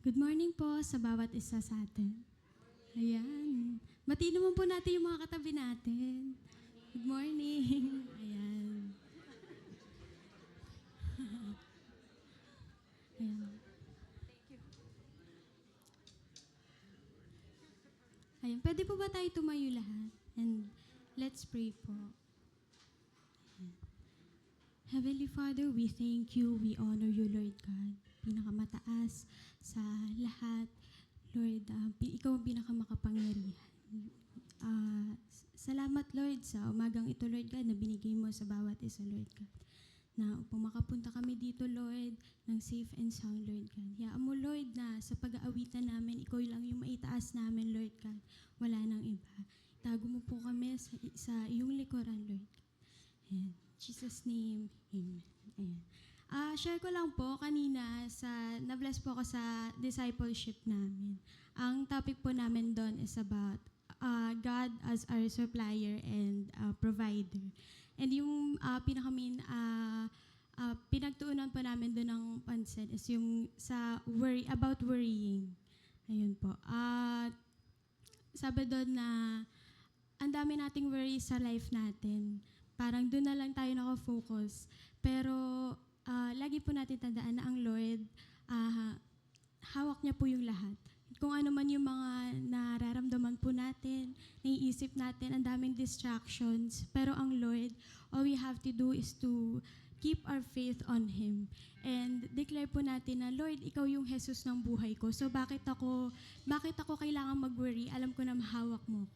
Good morning po sa bawat isa sa atin. Ayan. Batiin naman po natin yung mga katabi natin. Good morning. Ayan. Ayan. Ayan. Pwede po ba tayo tumayo lahat? And let's pray po. Ayan. Heavenly Father, we thank you, we honor you, Lord God. Pinakamataas sa lahat. Lord, ikaw ang pinakamakapangyarihan. Salamat, Lord, sa umagang ito, Lord God, na binigay mo sa bawat isa, Lord God. Na upang makapunta kami dito, Lord, ng safe and sound, Lord God. Hayaan mo, Lord, na sa pag-aawitan namin, ikaw lang yung maitaas namin, Lord God. Wala nang iba. Tago mo po kami sa iyong likuran, Lord God. In Jesus' name, amen. Ayan. Share ko lang po kanina, na-bless po ako sa discipleship namin. Ang topic po namin doon is about God as our supplier and provider. And yung pinagtuunan po namin doon ng pansin is yung sa about worrying. Ayun po. Sabi doon na ang dami nating worry sa life natin. Parang doon na lang tayo nakafocus. Pero lagi po natin tandaan na ang Lord, hawak niya po yung lahat. Kung ano man yung mga nararamdaman po natin, naiisip natin, ang daming distractions. Pero ang Lord, all we have to do is to keep our faith on Him. And declare po natin na, Lord, ikaw yung Jesus ng buhay ko. So bakit ako kailangan mag-worry? Alam ko na mahawak mo.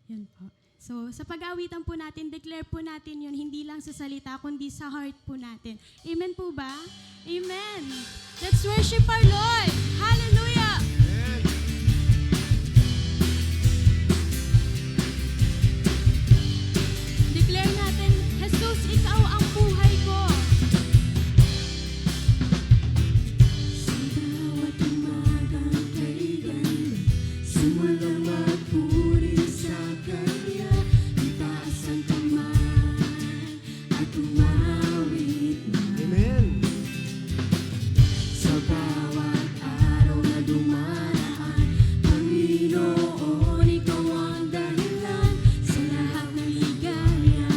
Yun po. So, sa pag-aawitan po natin, declare po natin yun, hindi lang sa salita, kundi sa heart po natin. Amen po ba? Amen! Let's worship our Lord! Hallelujah! Declare natin, Jesus, ikaw ang buhay ko. Sa bawat umagang kay ganda, simulang magpuri sa Kanya. Itaas ang kamay at umawit na. Amen. Sa bawat araw na dumaraan, Panginoon, ikaw ang dahilan sa lahat ng ligaya.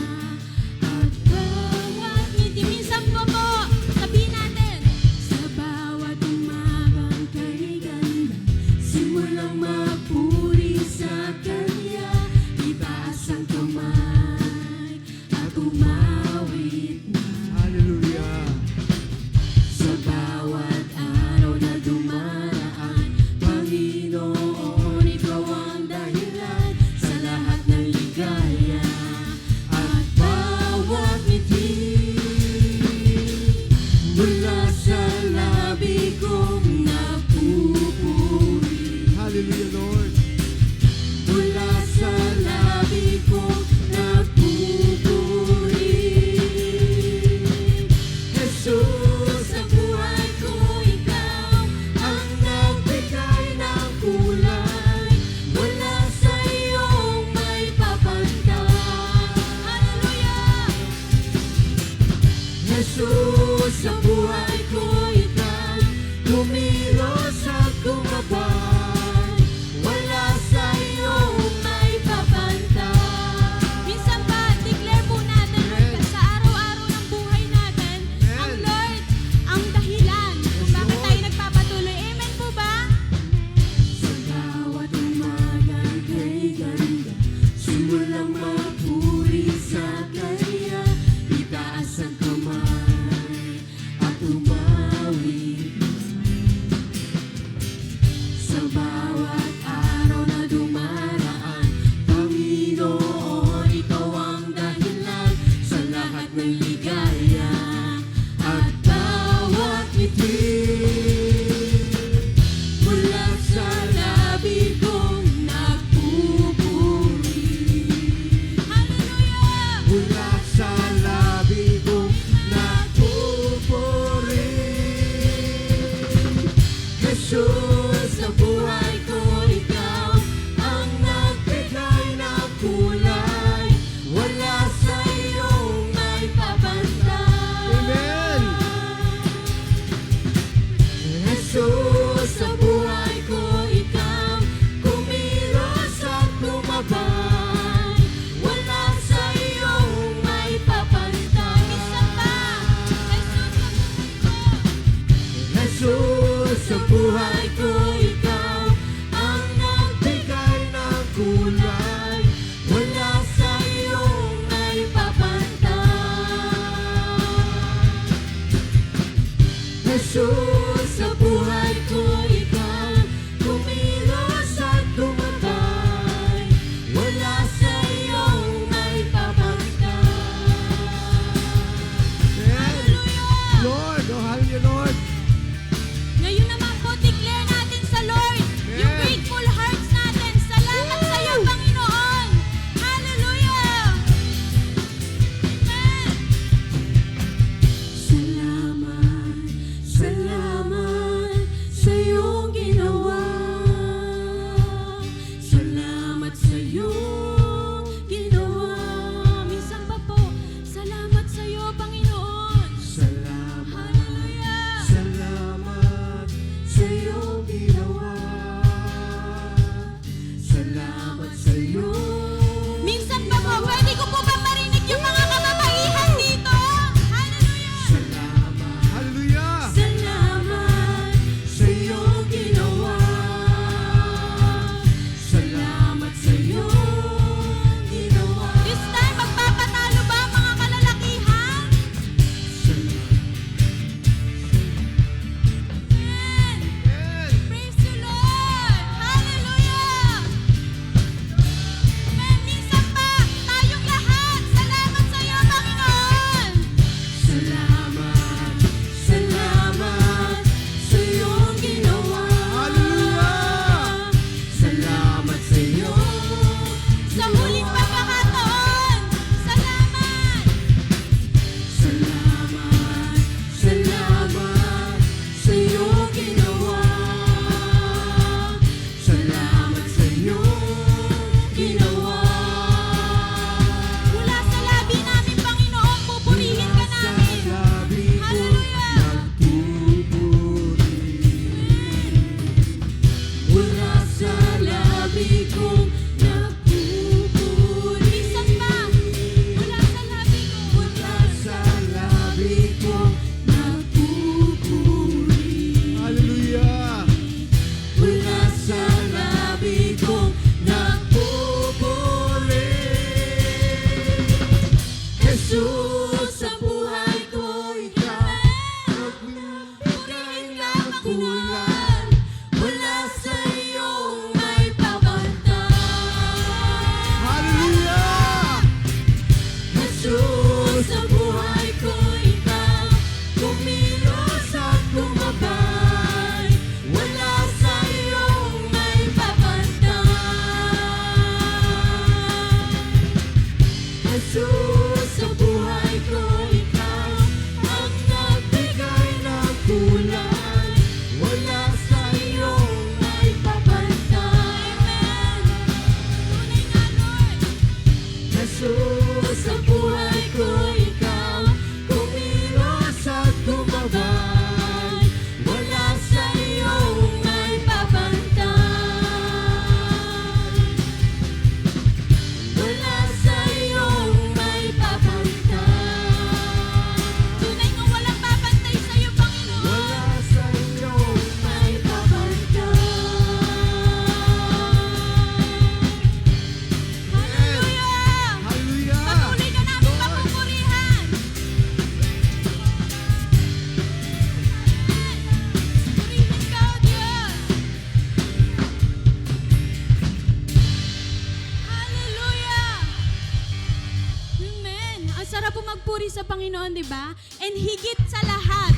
At bawat ngiti, minsan po, sabihin natin, sa bawat umagang kay ganda, simulang magpuri sa Kanya. Itaas ang kamay at umawit na. Hallelujah. Sa bawat araw na dumaraan, Panginoon, ikaw ang dahilan sa lahat ng ligaya. At bawat ngiti mula sa labi kong nagpupuri. Hallelujah, Lord. Mula sa labi kong nagpupuri. papuri sa Panginoon, di ba? And higit sa lahat,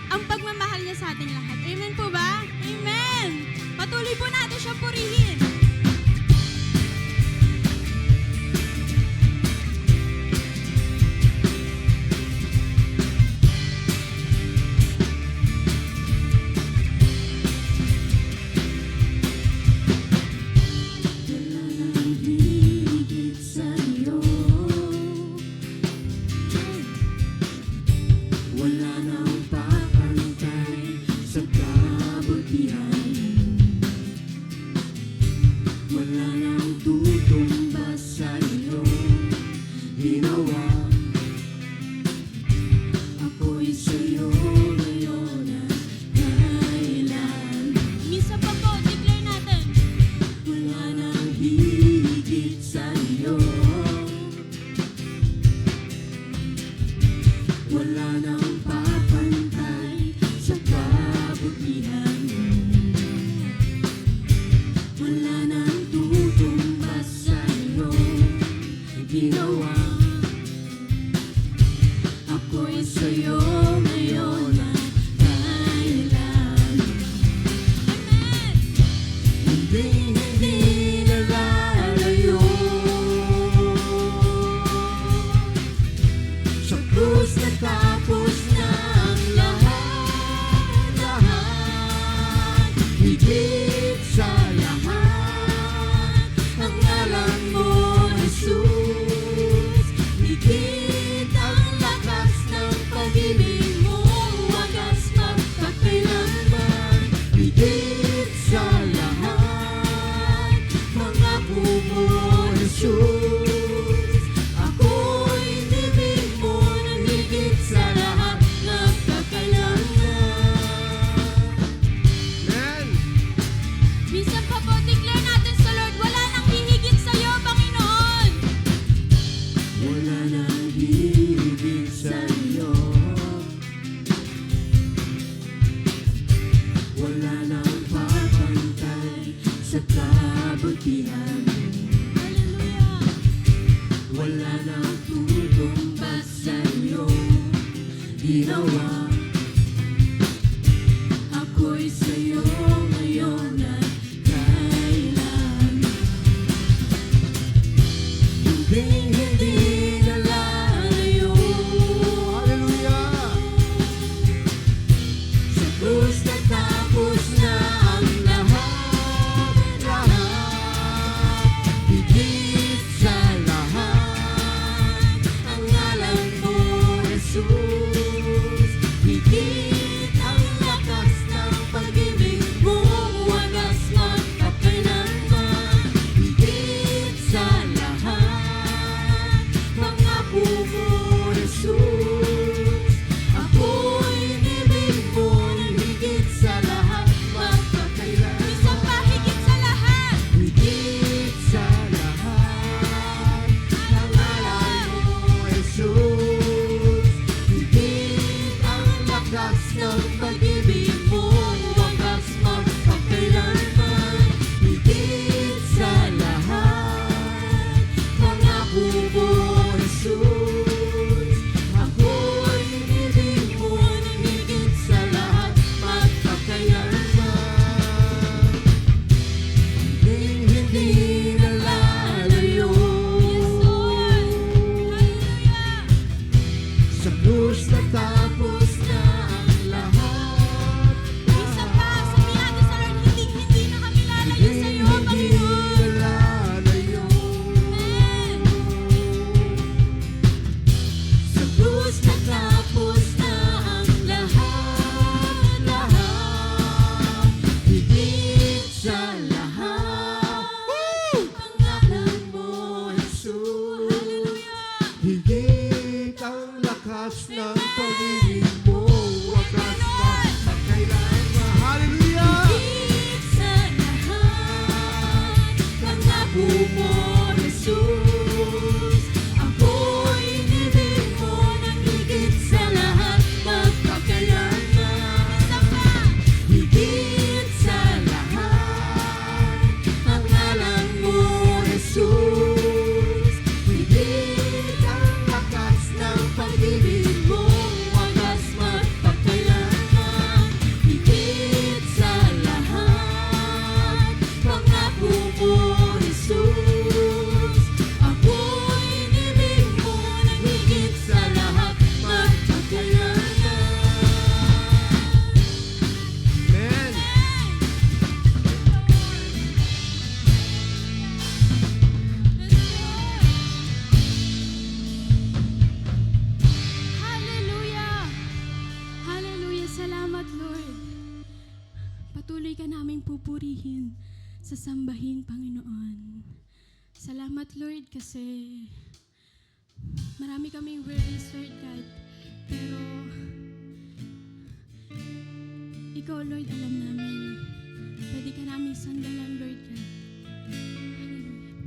ang pagmamahal niya sa ating lahat. Amen po ba? Amen! Patuloy po natin siyang purihin. Wala nang higit sa'yo. Wala nang papantay sa kabutihan. Wala nang tutumbas sa iyong ginawa. Ako'y sa'yo ngayon at kailan. Minsan pa po, declare natin. Wala nang higit sa'yo. Wala nang papantay sa kabutihan. Wala nang tutumbas sa iyong ginawa. Ako'y sa'yo ngayon at kailan. Hindi nalalayo. Sa krus natapos na ang lahat. Higit sa lahat, ang ngalan mo, Jesus. Higit ang lakas ng pag-ibig mo, wagas magpakailanman. Higit sa lahat, pangako mo, Jesus. Ako'y inibig mo ng higit sa lahat, magpakailanman. Amen. Minsan pa po, declare natin sa Lord, wala nang hihigit sa'yo, Panginoon. Wala nang higit sa'yo. Wala nang papantay sa kabutihan. Hallelujah. Wala nang tutumbas sa iyong ginawa. Ako'y sa'yo ngayon at kailan. Hindi nalalayo. Hallelujah. Sa krus natapos na ang lahat. Higit sa lahat, ang ngalan mo, Jesus. Higit ang lakas ng pag-ibig mo, wagas magpakailanman. Higit sa lahat, pangako mo, Jesus. Ako'y inibig mo ng higit sa lahat, magpakailanman. Minsan pa, higit sa lahat. Higit sa lahat, ang ngalan mo, Jesus. Higit ang lakas ng pag-ibig mo, wagas magpakailanman. Higit sa lahat, pangako mo, Jesus. Ako'y inibig mo ng higit sa lahat, magpakailanman. Hindi nalalayo. Yes, Lord. Hallelujah. Sa krus natapos na ang lahat. Minsan pa, sabihin natin sa Lord, hindi na kami lalayo sa'yo, Panginoon. nalalayo. Amen. Sa krus natapos na ang lahat. Higit sa lahat, ang ngalan mo, Jesus. Hallelujah. Higit ang lakas ng pag-ibig mo, wagas magpakailanman. Hallelujah. Higit sa lahat, pangako mo, Jesus. Ako'y inibig mo ng higit sa lahat, magpakailanman. Minsan pa, Higit sa lahat, ang ngalan mo, Jesus. Higit ang lakas ng sambahin, Panginoon. Salamat, Lord, kasi marami kaming worries, Lord God. Pero Ikaw, Lord, alam namin. Pwede ka namin sandalan, Lord God. Hallelujah.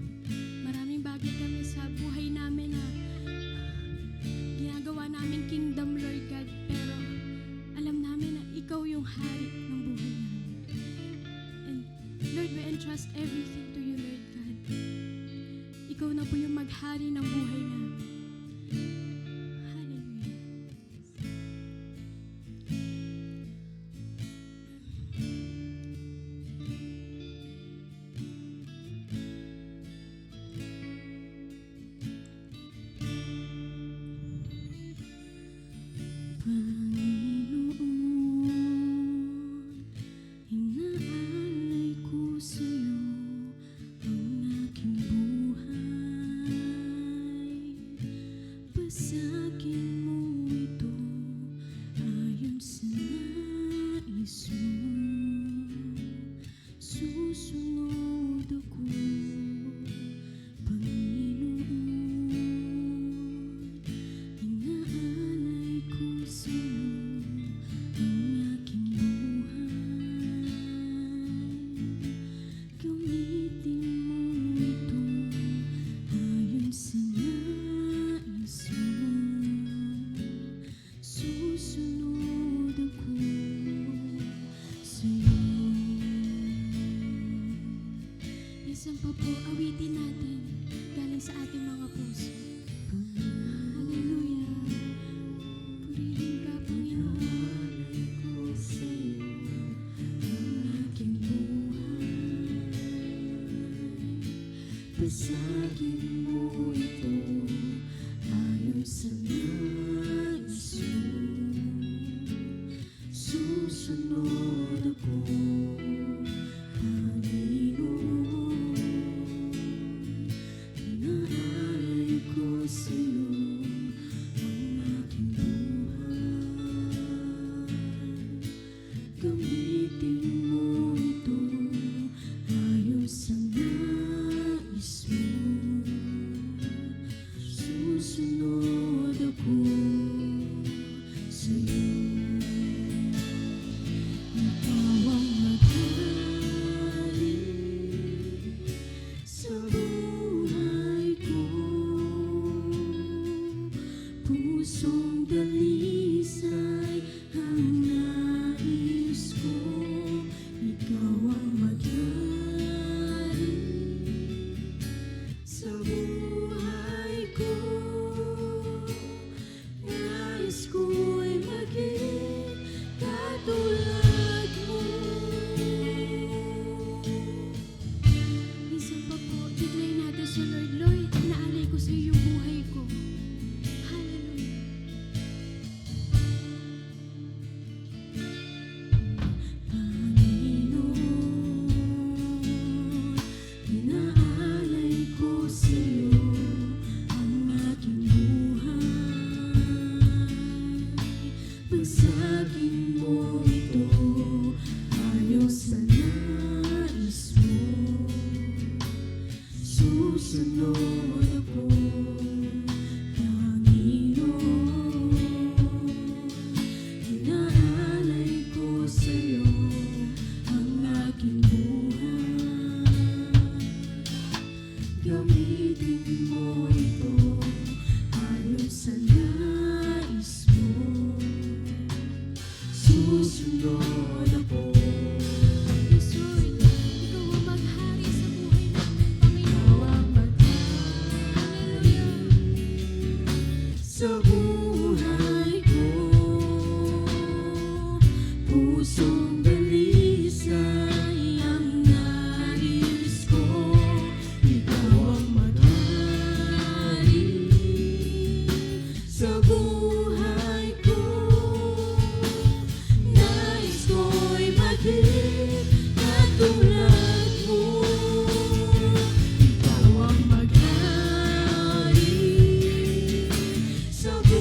Maraming bagay kami sa buhay namin na ginagawa namin kingdom, Lord God. Pero alam namin na Ikaw yung hari ng buhay namin. And Lord, we entrust everything to You, Lord God. Ikaw na po yung maghari ng buhay namin. Hallelujah. Panginoon, inaalay ko sa'yo ang aking buhay. Basagin mo ito ayon sa nais mo. Susunod ako, Panginoon. Inaalay ko sa'yo ang aking buhay. Gamitin mo ito ayon sa nais mo. Susunod ako sa'yo. Isang pa po, awitin natin galing sa ating mga puso. Hallelujah. Purihin ka, Panginoon. Ko sa'yo ang aking buhay. Basagin mo ito ayon sa nais mo. Susunod ako, Panginoon. Inaalay ko sa'yo ang aking buhay. Gamitin mo ito ayon sa nais mo. Susunod ako sa'yo. Ikaw ang maghari sa buhay ko. Pusong dalisay ang nais ko. Ikaw ang maghari sa buhay ko. Nais ko'y maging katulad mo. Minsan pa po, declare natin sa Lord, Lord, inaalay ko sa iyo yung buhay ko. Hallelujah. Panginoon, inaalay ko sa iyo ang aking buhay. Basagin mo ito ayon sa nais mo. Susunod ako, Panginoon. Inaalay ko sa'yo ang aking buhay. Gamitin mo ito ayon sa nais mo. Susunod ako. Yes, Lord. Ikaw ang maghari sa buhay namin, Panginoon. Hallelujah. Sa buhay ko, pusong dalisay ang nais ko. Ikaw ang maghari sa buhay ko. Nais ko'y maging katulad mo. Ikaw ang maghari sa buhay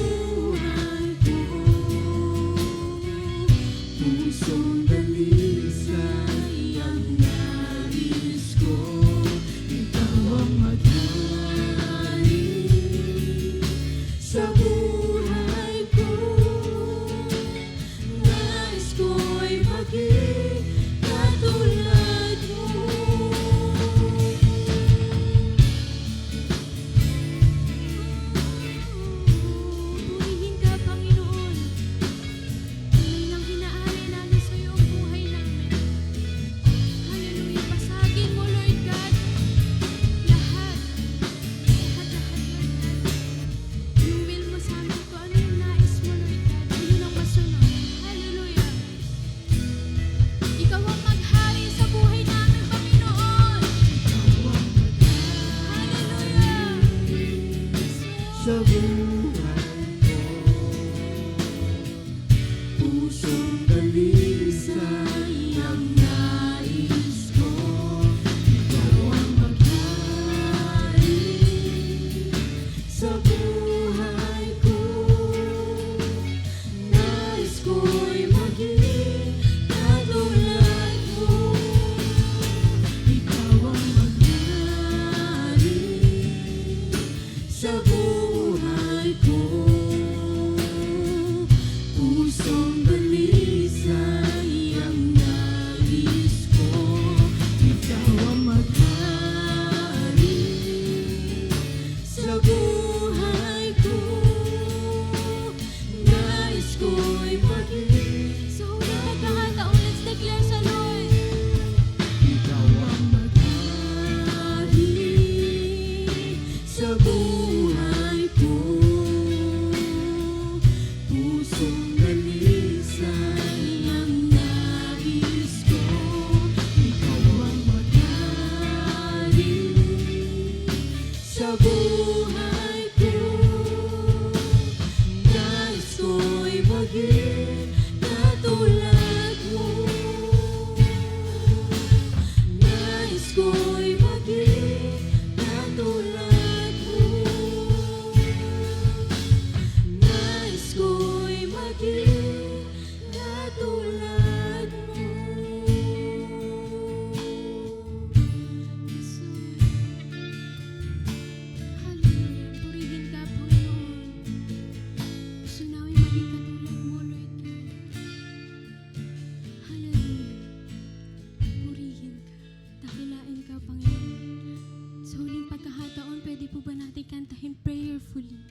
Sa huling pagkakataon, pwede po ba natin kantahin prayerfully?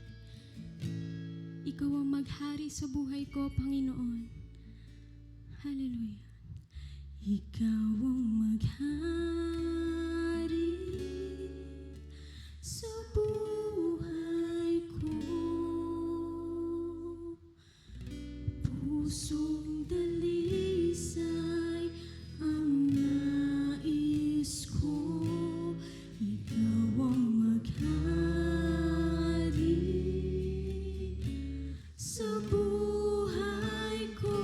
Ikaw ang maghari sa buhay ko, Panginoon. Hallelujah. Ikaw ang maghari sa buhay ko. Pusong dalisay ang nais ko. Ikaw ang maghari sa buhay ko.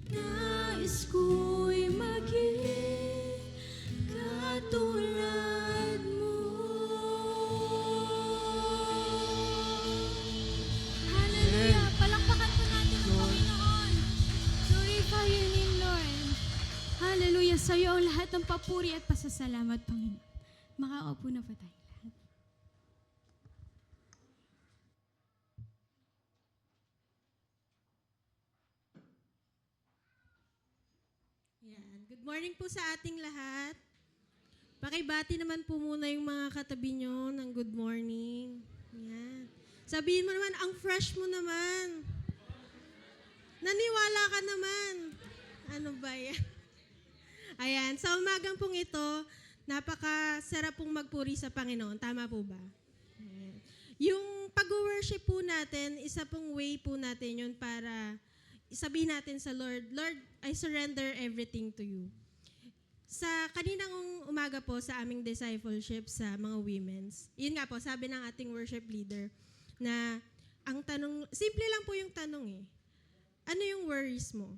Nais ko'y maging katulad mo. Hallelujah! Palakpakan po natin ang Panginoon. Glorify your name, Lord. Hallelujah! Sa iyo ang lahat ng papuri at pasasalamat, Panginoon. Makaupo na po tayo lahat. Yan. Good morning po sa ating lahat. Pakibati naman po muna yung mga katabi nyo ng good morning. Yan. Sabihin mo naman, ang fresh mo naman. Naniwala ka naman. Ano ba yan? Ayan. Sa umagang pong ito, napakasarap pong magpuri sa Panginoon. Tama po ba? Ayan. Yung pag-worship po natin, isa pong way po natin yun para sabihin natin sa Lord, Lord, I surrender everything to you. Sa kaninang umaga po sa aming discipleship sa mga women's, yun nga po, sabi ng ating worship leader, na ang tanong, simple lang po yung tanong eh. Ano yung worries mo?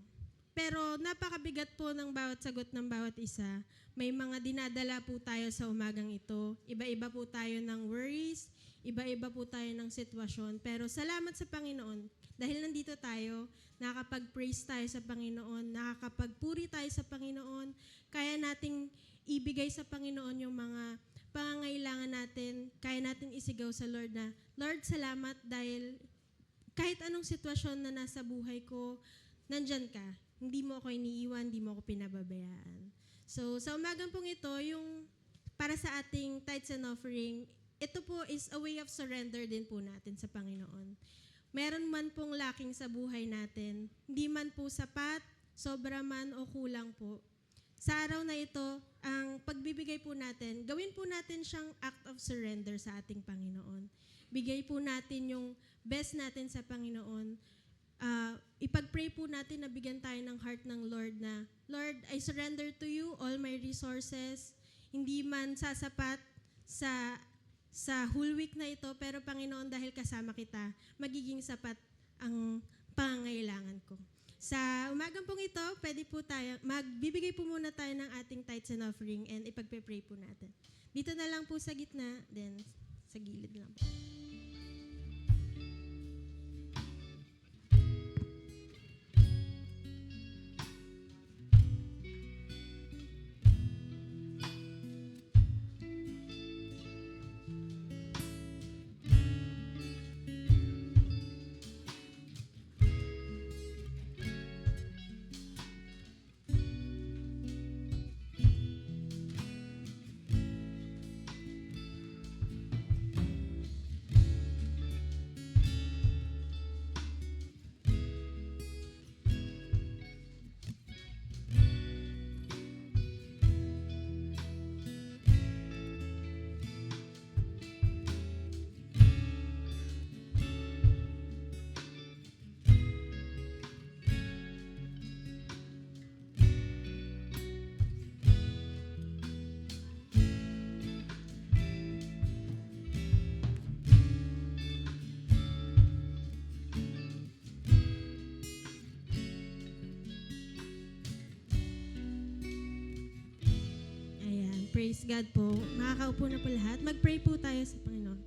Pero napakabigat po ng bawat sagot ng bawat isa. May mga dinadala po tayo sa umagang ito. Iba-iba po tayo ng worries, iba-iba po tayo ng sitwasyon. Pero salamat sa Panginoon. Dahil nandito tayo, nakakapag-praise tayo sa Panginoon, nakakapagpuri tayo sa Panginoon, kaya nating ibigay sa Panginoon yung mga pangangailangan natin, kaya natin isigaw sa Lord na, Lord, salamat dahil kahit anong sitwasyon na nasa buhay ko, nandyan ka. Hindi mo ako iniiwan, hindi mo ako pinababayaan. So, sa umagang pong ito, yung para sa ating tithes and offering, ito po is a way of surrender din po natin sa Panginoon. Meron man pong lacking sa buhay natin, hindi man po sapat, sobra man o kulang po. Sa araw na ito, ang pagbibigay po natin, gawin po natin siyang act of surrender sa ating Panginoon. Bigay po natin yung best natin sa Panginoon. Ipag-pray po natin na bigyan tayo ng heart ng Lord na, Lord, I surrender to you all my resources. Hindi man sasapat sa whole week na ito, pero Panginoon, dahil kasama kita, magiging sapat ang pangangailangan ko. Sa umagang pong ito, pwede po tayo, magbibigay po muna tayo ng ating tithes and offering and ipagpe-pray po natin. Dito na lang po sa gitna, then sa gilid lang po. Praise God po. Makakaupo na po lahat. Mag-pray po tayo sa Panginoon.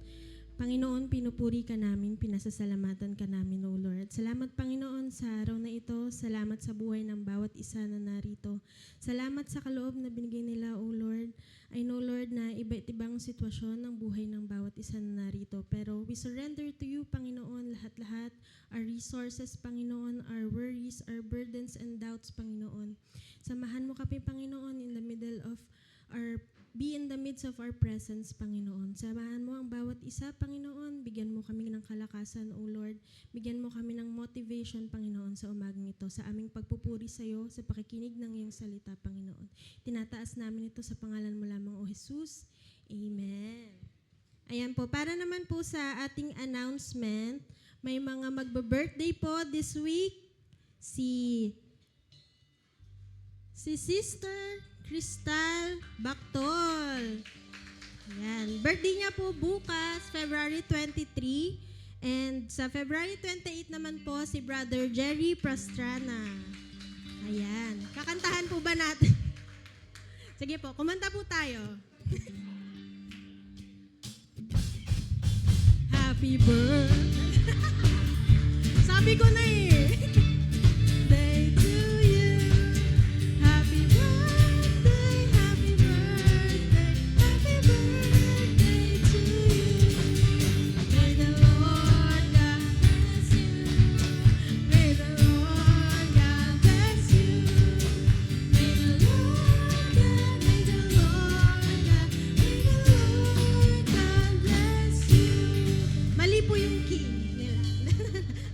Panginoon, pinupuri ka namin, pinasasalamatan ka namin, O Lord. Salamat, Panginoon, sa araw na ito. Salamat sa buhay ng bawat isa na narito. Salamat sa kaloob na binigay nila, O Lord. I know, Lord, na iba't ibang sitwasyon ng buhay ng bawat isa na narito. Pero we surrender to you, Panginoon, lahat-lahat. Our resources, Panginoon, our worries, our burdens and doubts, Panginoon. Samahan mo kami, Panginoon, in the middle of our in the midst of our presence, Panginoon. Samahan mo ang bawat isa, Panginoon. Bigyan mo kami ng kalakasan, O Lord. Bigyan mo kami ng motivation, Panginoon, sa umagang ito, sa aming pagpupuri sa iyo, sa pakikinig ng iyong salita, Panginoon. Tinataas namin ito sa pangalan mo lamang, O Jesus. Amen. Ayan po, para naman po sa ating announcement, may mga magbe-birthday po this week. Si Sister Crystal Bactol. Ayan. Birthday niya po bukas, February 23. And sa February 28 naman po, si Brother Jerry Pastrana. Ayan. Kakantahan po ba natin? Sige po, kumanta po tayo. Happy birthday. Sabi ko na eh. Day to you. Happy birthday, happy birthday, happy birthday to you. May the Lord God bless you. May the Lord God bless you. May the Lord God, may the Lord God, may the Lord God bless you. Mali po yung key nila.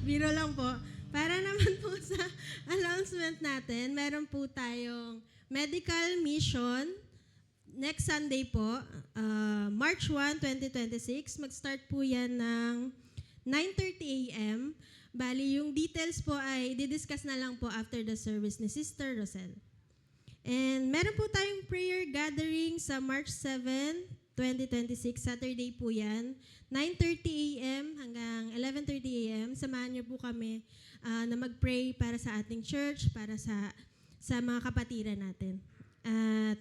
Biro lang po. Para naman po sa announcement natin, meron po tayong medical mission next Sunday po, March 1, 2026. Mag-start po yan ng 9:30 a.m. Bali, yung details po ay didiscuss na lang po after the service ni Sister Rosel. And meron po tayong prayer gathering sa March 7, 2026, Saturday po yan. 9:30 a.m. hanggang 11:30 a.m. Samahan niyo po kami na mag-pray para sa ating church, para sa mga kapatiran natin. At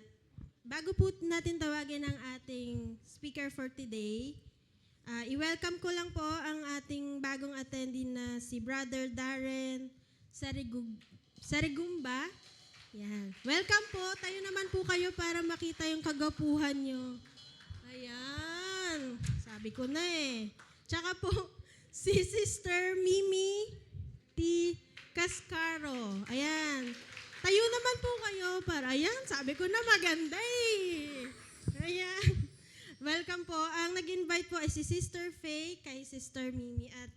bago po natin tawagin ang ating speaker for today, i-welcome ko lang po ang ating bagong attendee na si Brother Darren Sarigumba. Yan. Welcome po. Tayo naman po kayo para makita yung kagapuhan nyo. Ayan. Sabi ko na eh. Tsaka po, si Sister Mimi T. Cascaro. Ayan. Tayo naman po kayo para, ayan, sabi ko na maganda eh. Ayan. Welcome po. Ang nag-invite po ay si Sister Faye kay Sister Mimi at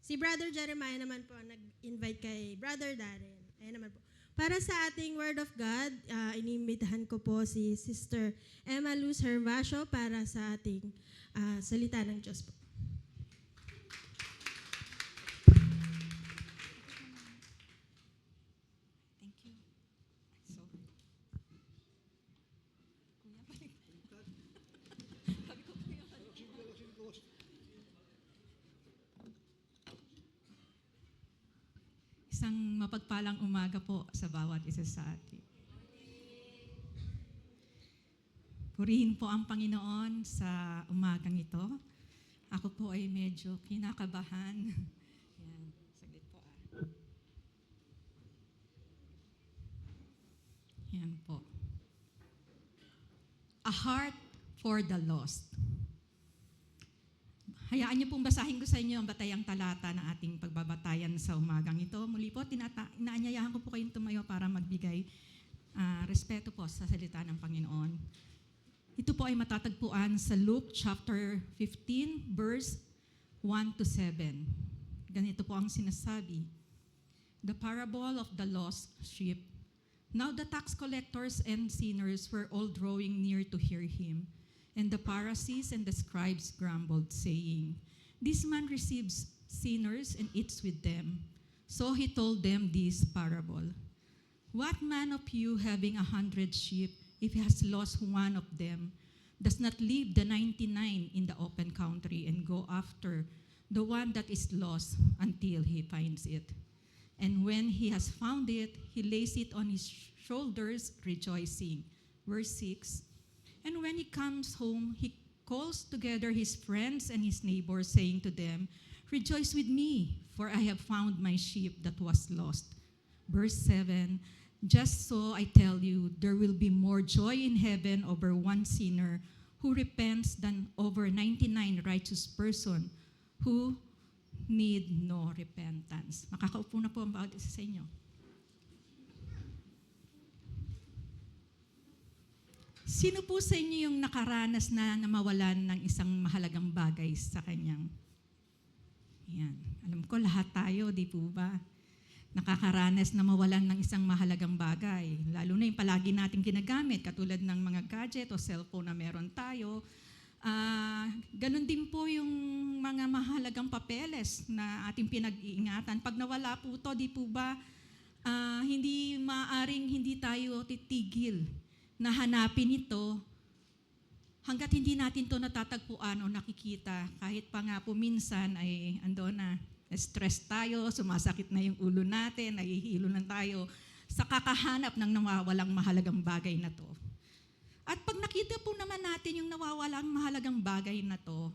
si Brother Jeremiah naman po ang nag-invite kay Brother Darren. Ayan naman po. Para sa ating Word of God, inimbitahan ko po si Sister Emma Luz Hervasio para sa ating salita ng Diyos po. Thank you. Isang mapagpalang umaga po sa bawat isa sa atin. Purihin po ang Panginoon sa umagang ito. Ako po ay medyo kinakabahan. Yan, saglit po Yan po. A heart for the lost. Hayaan niyo pong basahin ko sa inyo ang batayang talata ng ating pagbabatayan sa umagang ito. Muli po, inaanyayahan ko po kayong tumayo para magbigay respeto po sa salita ng Panginoon. Ito po ay matatagpuan sa Luke chapter 15, verse 1 to 7. Ganito po ang sinasabi. The parable of the lost sheep. Now the tax collectors and sinners were all drawing near to hear him. And the Pharisees and the scribes grumbled, saying, This man receives sinners and eats with them. So he told them this parable. What man of you, having 100 sheep, if he has lost one of them, does not leave the 99 in the open country and go after the one that is lost until he finds it? And when he has found it, he lays it on his shoulders, rejoicing. Verse 6, And when he comes home, he calls together his friends and his neighbors, saying to them, Rejoice with me, for I have found my sheep that was lost. Verse 7, Just so I tell you, there will be more joy in heaven over one sinner who repents than over 99 righteous person who need no repentance. Makakaupo na po ang bawat isa sa inyo. Sino po sa inyo yung nakaranas na mawalan ng isang mahalagang bagay sa kanyang? Yan. Alam ko lahat tayo, di po ba? Nakakaranas na mawalan ng isang mahalagang bagay. Lalo na yung palagi natin ginagamit, katulad ng mga gadget o cellphone na meron tayo. Ganon din po yung mga mahalagang papeles na ating pinag-iingatan. Pag nawala po to, di po ba, hindi maaring hindi tayo titigil na hanapin ito hanggat hindi natin to natatagpuan o nakikita. Kahit pa nga po minsan ay ando na, stress tayo, sumasakit na yung ulo natin, nahihilo na tayo sa kakahanap ng nawawalang mahalagang bagay na to. At pag nakita po naman natin yung nawawalang mahalagang bagay na to,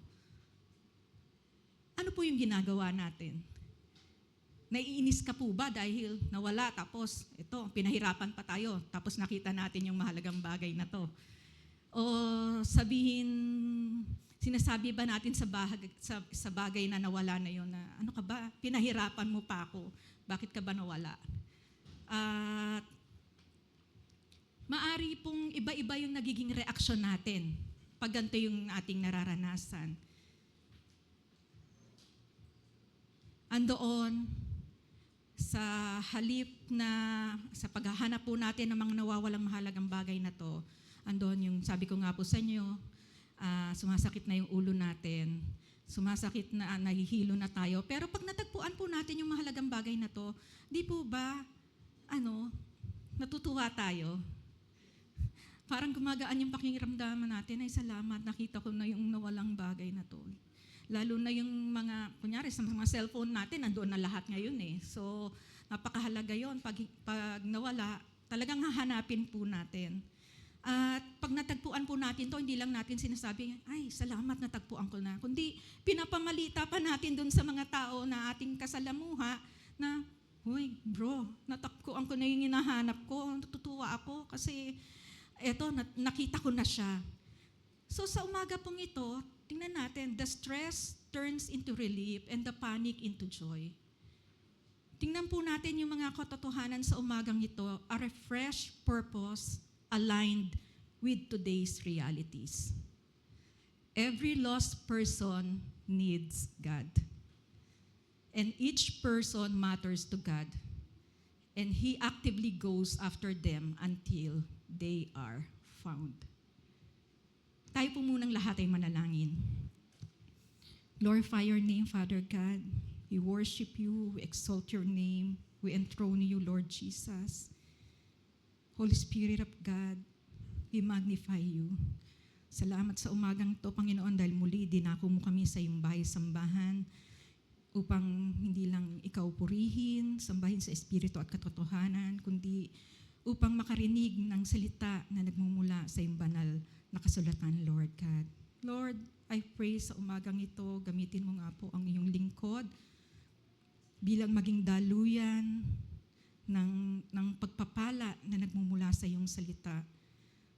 ano po yung ginagawa natin? Naiinis ka po ba dahil nawala tapos ito, pinahirapan pa tayo tapos nakita natin yung mahalagang bagay na to? O sinasabi ba natin sa bagay na nawala na yun na ano ka ba, pinahirapan mo pa ako, bakit ka ba nawala? At maari pong iba-iba yung nagiging reaksyon natin pag ganito yung ating nararanasan. Andoon, sa halip na sa paghahanap po natin ng mga nawawalang mahalagang bagay na to, andoon yung sabi ko nga po sa inyo, sumasakit na yung ulo natin, sumasakit na, nahihilo na tayo. Pero pag natagpuan po natin yung mahalagang bagay na to, di po ba, natutuwa tayo? Parang gumagaan yung pakiramdaman natin, ay salamat, nakita ko na yung nawalang bagay na to. Lalo na yung mga, kunyari sa mga cellphone natin, nandoon na lahat ngayon eh. So, napakahalaga yon. Pag nawala, talagang hahanapin po natin. At pag natagpuan po natin to, hindi lang natin sinasabi, ay, salamat, natagpuan ko na. Kundi, pinapamalita pa natin doon sa mga tao na ating kasalamuha na, uy, bro, natagpuan ko na yung hinahanap ko. Natutuwa ako kasi, eto, nakita ko na siya. So, sa umaga pong ito, tingnan natin, the stress turns into relief and the panic into joy. Tingnan po natin yung mga katotohanan sa umagang ito, a refreshed purpose aligned with today's realities. Every lost person needs God. And each person matters to God. And He actively goes after them until they are found. Tayo po munang lahat ay manalangin. Glorify your name, Father God. We worship you, we exalt your name, we enthrone you, Lord Jesus. Holy Spirit of God, we magnify you. Salamat sa umagang to, Panginoon, dahil muli dinako mo kami sa iyong bahay-sambahan upang hindi lang ikaw purihin, sambahin sa Espiritu at katotohanan, kundi upang makarinig ng salita na nagmumula sa iyong banal na kasulatan, Lord God. Lord, I pray sa umagang ito, gamitin mo nga po ang iyong lingkod bilang maging daluyan ng pagpapala na nagmumula sa iyong salita.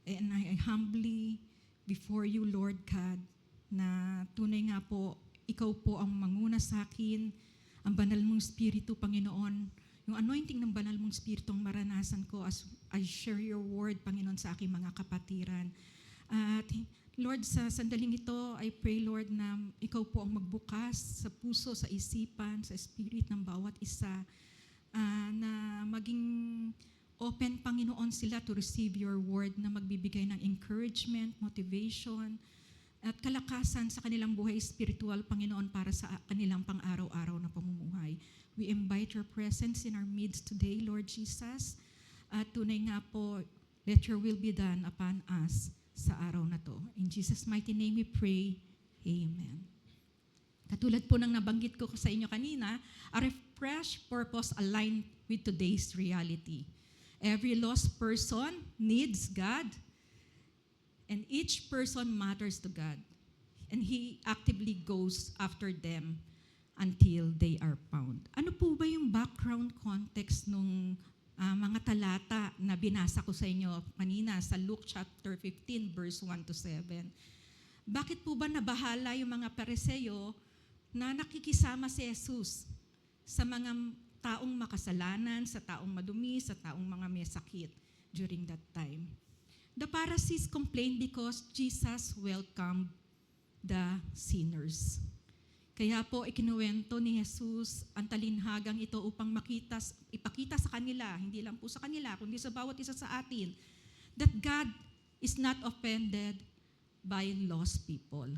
And I humbly before you, Lord God, na tunay nga po, ikaw po ang manguna sa akin, ang banal mong Espiritu, Panginoon, yung anointing ng banal mong Espiritu ang maranasan ko as I share your word, Panginoon, sa aking mga kapatiran. At Lord, sa sandaling ito, I pray, Lord, na ikaw po ang magbukas sa puso, sa isipan, sa spirit ng bawat isa, na maging open, Panginoon, sila to receive your word na magbibigay ng encouragement, motivation, at kalakasan sa kanilang buhay spiritual, Panginoon, para sa kanilang pang-araw-araw na pamumuhay. We invite your presence in our midst today, Lord Jesus. At tunay nga po, let your will be done upon us sa araw na to. In Jesus' mighty name we pray. Amen. Katulad po ng nabanggit ko sa inyo kanina, a refreshed purpose aligned with today's reality. Every lost person needs God, and each person matters to God. And He actively goes after them until they are found. Ano po ba yung background context nung mga talata na binasa ko sa inyo kanina sa Luke chapter 15 verse 1 to 7. Bakit po ba nabahala yung mga Pariseo na nakikisama si Jesus sa mga taong makasalanan, sa taong madumi, sa taong mga may sakit during that time? The Pharisees complained because Jesus welcomed the sinners. Kaya po ikinuwento ni Jesus ang talinhagang ito upang ipakita sa kanila, hindi lang po sa kanila, kundi sa bawat isa sa atin, that God is not offended by lost people.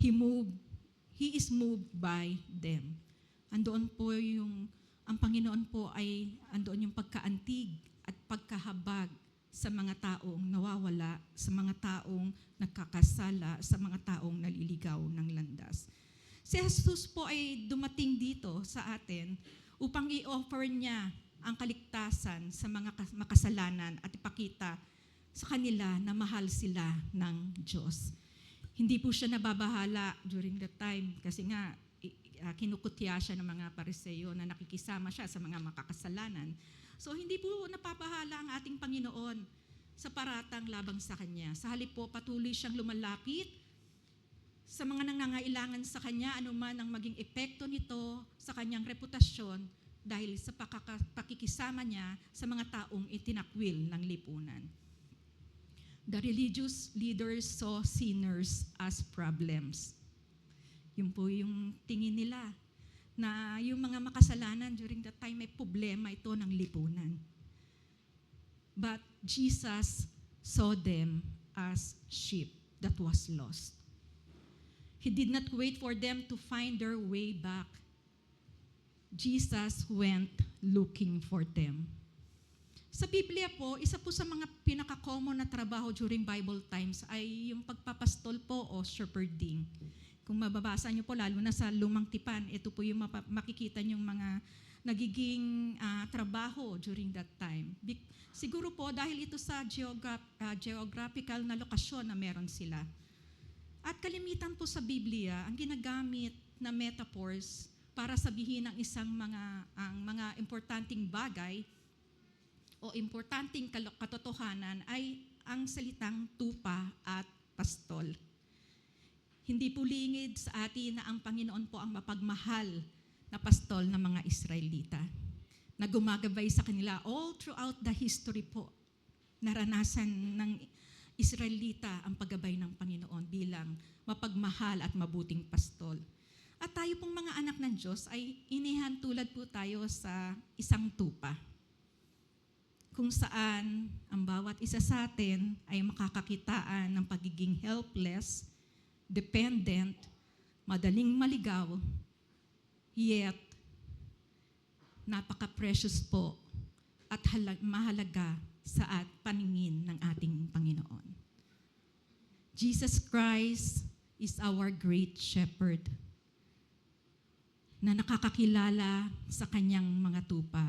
He is moved by them. Andoon po ang Panginoon po ay andoon yung pagkaantig at pagkahabag sa mga taong nawawala, sa mga taong nagkakasala, sa mga taong naliligaw ng landas. Si Jesus po ay dumating dito sa atin upang i-offer niya ang kaligtasan sa mga makasalanan at ipakita sa kanila na mahal sila ng Diyos. Hindi po siya nababahala during that time kasi nga kinukutya siya ng mga Pariseo na nakikisama siya sa mga makakasalanan. So hindi po napapahala ang ating Panginoon sa paratang labang sa Kanya. Sa halip po, patuloy siyang lumalapit sa mga nangangailangan sa Kanya, anuman ang maging epekto nito sa Kanyang reputasyon dahil sa pakikisama niya sa mga taong itinakwil ng lipunan. The religious leaders saw sinners as problems. Yun po yung tingin nila na yung mga makasalanan during that time may problema ito ng lipunan. But Jesus saw them as sheep that was lost. He did not wait for them to find their way back. Jesus went looking for them. Sa Biblia po, isa po sa mga pinaka-common na trabaho during Bible times ay yung pagpapastol po o shepherding. Kung mababasa niyo po, lalo na sa Lumang Tipan, ito po yung makikita niyong mga nagiging trabaho during that time. Siguro po dahil ito sa geographical na lokasyon na meron sila. At kalimitan po sa Biblia, ang ginagamit na metaphors para sabihin ang mga importanteng bagay o importanteng katotohanan ay ang salitang tupa at pastol. Hindi po lingid sa atin na ang Panginoon po ang mapagmahal na pastol ng mga Israelita na gumagabay sa kanila all throughout the history po. Naranasan ng Israelita ang paggabay ng Panginoon bilang mapagmahal at mabuting pastol. At tayo pong mga anak ng Diyos ay inihantulad po tayo sa isang tupa kung saan ang bawat isa sa atin ay makakakitaan ng pagiging helpless, dependent, madaling maligaw, yet napaka-precious po at mahalaga sa paningin ng ating Panginoon. Jesus Christ is our great shepherd na nakakakilala sa kanyang mga tupa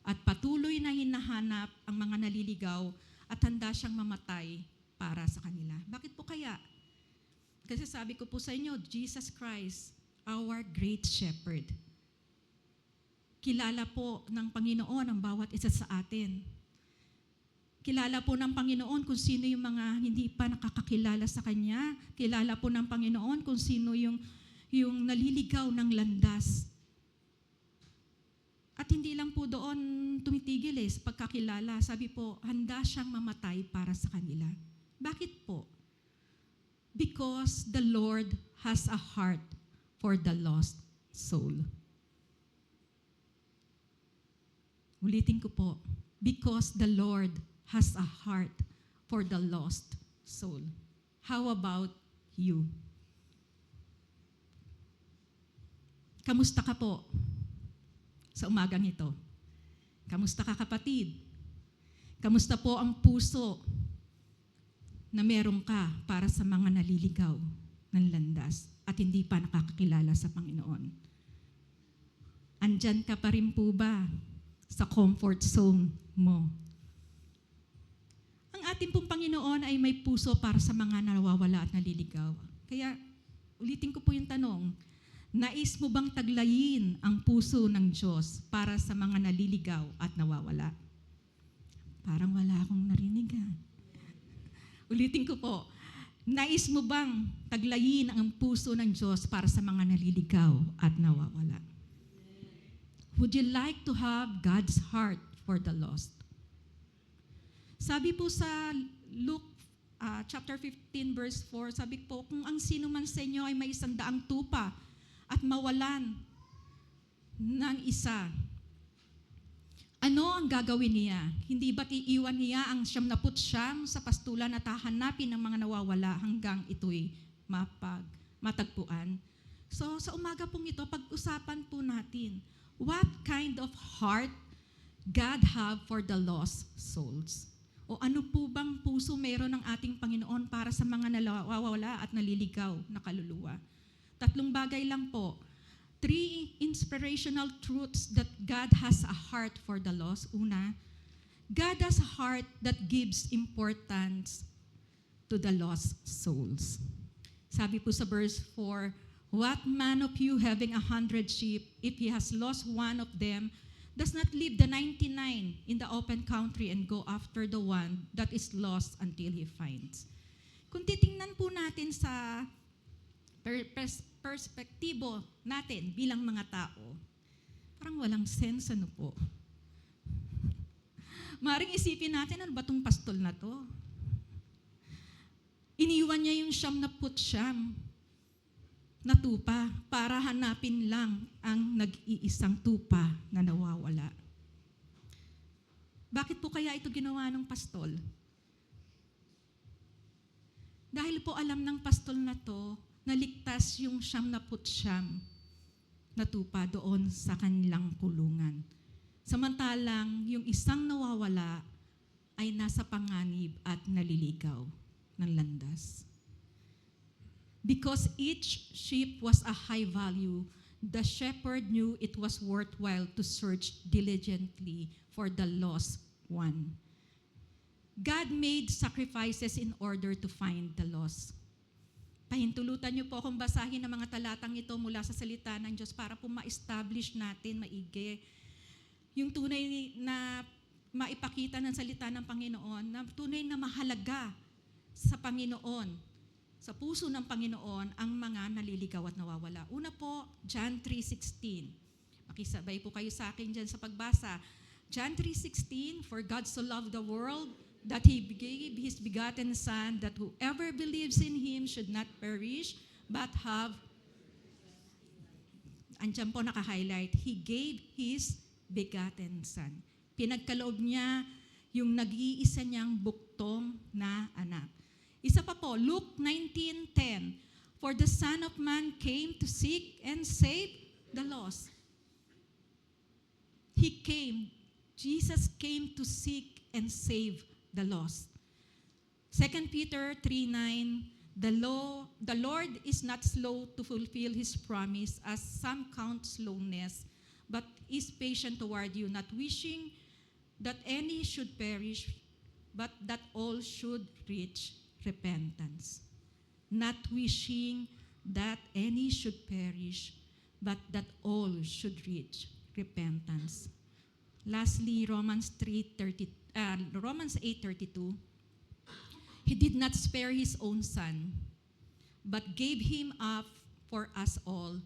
at patuloy na hinahanap ang mga naliligaw at handa siyang mamatay para sa kanila. Bakit po kaya? Kasi sabi ko po sa inyo, Jesus Christ, our great shepherd. Kilala po ng Panginoon ang bawat isa sa atin. Kilala po ng Panginoon kung sino yung mga hindi pa nakakakilala sa Kanya. Kilala po ng Panginoon kung sino yung naliligaw ng landas. At hindi lang po doon tumitigil sa pagkakilala. Sabi po, handa siyang mamatay para sa kanila. Bakit po? Because the Lord has a heart for the lost soul. Ulitin ko po. Because the Lord has a heart for the lost soul. How about you? Kamusta ka po sa umagang ito? Kamusta ka, kapatid? Kamusta po ang puso na meron ka para sa mga naliligaw ng landas at hindi pa nakakakilala sa Panginoon? Andyan ka pa rin po ba sa comfort zone mo? Ang ating pong Panginoon ay may puso para sa mga nawawala at naliligaw. Kaya ulitin ko po yung tanong, nais mo bang taglayin ang puso ng Diyos para sa mga naliligaw at nawawala? Parang wala akong narinig. Ulitin ko po, nais mo bang taglayin ang puso ng Diyos para sa mga naliligaw at nawawala? Would you like to have God's heart for the lost? Sabi po sa Luke chapter 15 verse 4, sabi po, kung ang sino man sa inyo ay may 100 tupa at mawalan ng isa, ano ang gagawin niya? Hindi ba't iiwan niya ang 99 sa pastulan at hahanapin ng mga nawawala hanggang ito'y matagpuan? So sa umaga pong ito, pag-usapan po natin, what kind of heart God have for the lost souls? O ano po bang puso meron ng ating Panginoon para sa mga nawawala at naliligaw na kaluluwa? 3 bagay lang po. 3 inspirational truths that God has a heart for the lost. Una, God has a heart that gives importance to the lost souls. Sabi po sa verse 4, what man of you having 100 sheep, if he has lost one of them, does not leave the 99 in the open country and go after the one that is lost until he finds. Kung titingnan po natin sa perspektibo natin bilang mga tao, parang walang sense, ano po. Maring isipin natin, ano ba itong pastol na to? Iniwan niya yung 99 na tupa para hanapin lang ang nag-iisang tupa na nawawala. Bakit po kaya ito ginawa ng pastol? Dahil po alam ng pastol na to, naligtas yung 99 na tupa doon sa kanilang kulungan. Samantalang yung isang nawawala ay nasa panganib at naliligaw ng landas. Because each sheep was a high value, the shepherd knew it was worthwhile to search diligently for the lost one. God made sacrifices in order to find the lost. Pahintulutan niyo po akong basahin ang mga talatang ito mula sa salita ng Diyos para po ma-establish natin maigi yung tunay na maipakita ng salita ng Panginoon, na tunay na mahalaga sa Panginoon, sa puso ng Panginoon, ang mga naliligaw at nawawala. Una po, John 3:16. Makisabay po kayo sa akin dyan sa pagbasa. John 3:16, for God so loved the world that He gave His begotten Son, that whoever believes in Him should not perish, but have, andyan po naka-highlight, He gave His begotten Son. Pinagkaloob niya yung nag-iisa niyang buktong na anak. Isa pa po, Luke 19:10, for the Son of Man came to seek and save the lost. Jesus came to seek and save the lost. 2 Peter 3:9, the Lord is not slow to fulfill His promise, as some count slowness, but is patient toward you, not wishing that any should perish, but that all should reach repentance. Not wishing that any should perish, but that all should reach repentance. Lastly, Romans 8:32. He did not spare His own Son, but gave Him up for us all.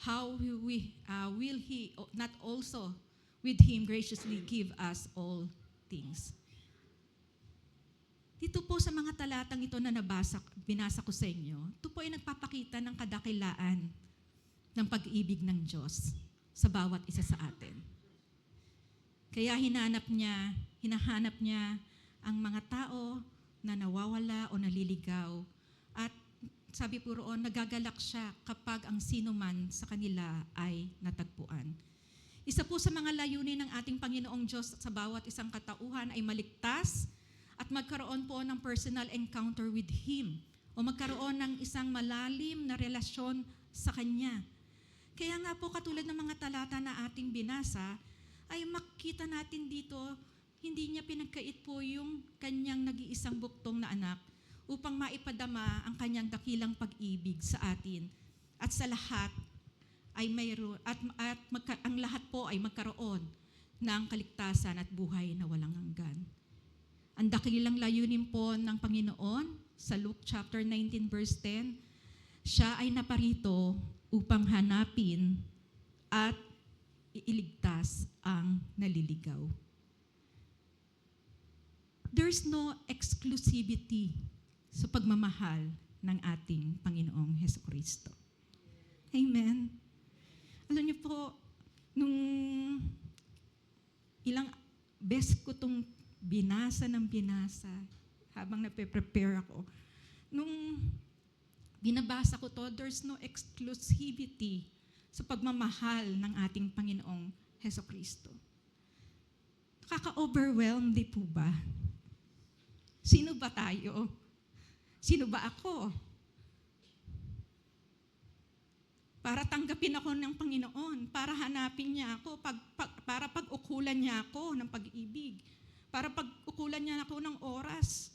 How will He not also with Him graciously give us all things? Dito po sa mga talatang ito na binasa ko sa inyo, ito po ay nagpapakita ng kadakilaan ng pag-ibig ng Diyos sa bawat isa sa atin. Kaya hinahanap niya ang mga tao na nawawala o naliligaw. At sabi po roon, nagagalak siya kapag ang sino man sa kanila ay natagpuan. Isa po sa mga layunin ng ating Panginoong Diyos sa bawat isang katauhan ay maligtas at magkaroon po ng personal encounter with Him o magkaroon ng isang malalim na relasyon sa Kanya. Kaya nga po katulad ng mga talata na ating binasa, ay makita natin dito, hindi niya pinagkait po yung kanyang nag-iisang buktong na anak upang maipadama ang kanyang dakilang pag-ibig sa atin. At sa lahat ay mayroon, ang lahat po ay magkaroon ng kaligtasan at buhay na walang hanggan. Ang dakilang layunin po ng Panginoon sa Luke chapter 19 verse 10, siya ay naparito upang hanapin at iligtas ang naliligaw. There's no exclusivity sa pagmamahal ng ating Panginoong Hesukristo. Amen. Alam niyo po, nung ilang beses ko itong binasa habang nape-prepare ako. Nung binabasa ko to, there's no exclusivity sa pagmamahal ng ating Panginoong Hesukristo. Nakaka-overwhelm, di po ba? Sino ba tayo? Sino ba ako? Para tanggapin ako ng Panginoon, para hanapin niya ako, para pag-ukulan niya ako ng pag-ibig, para pag-ukulan niya ako ng oras.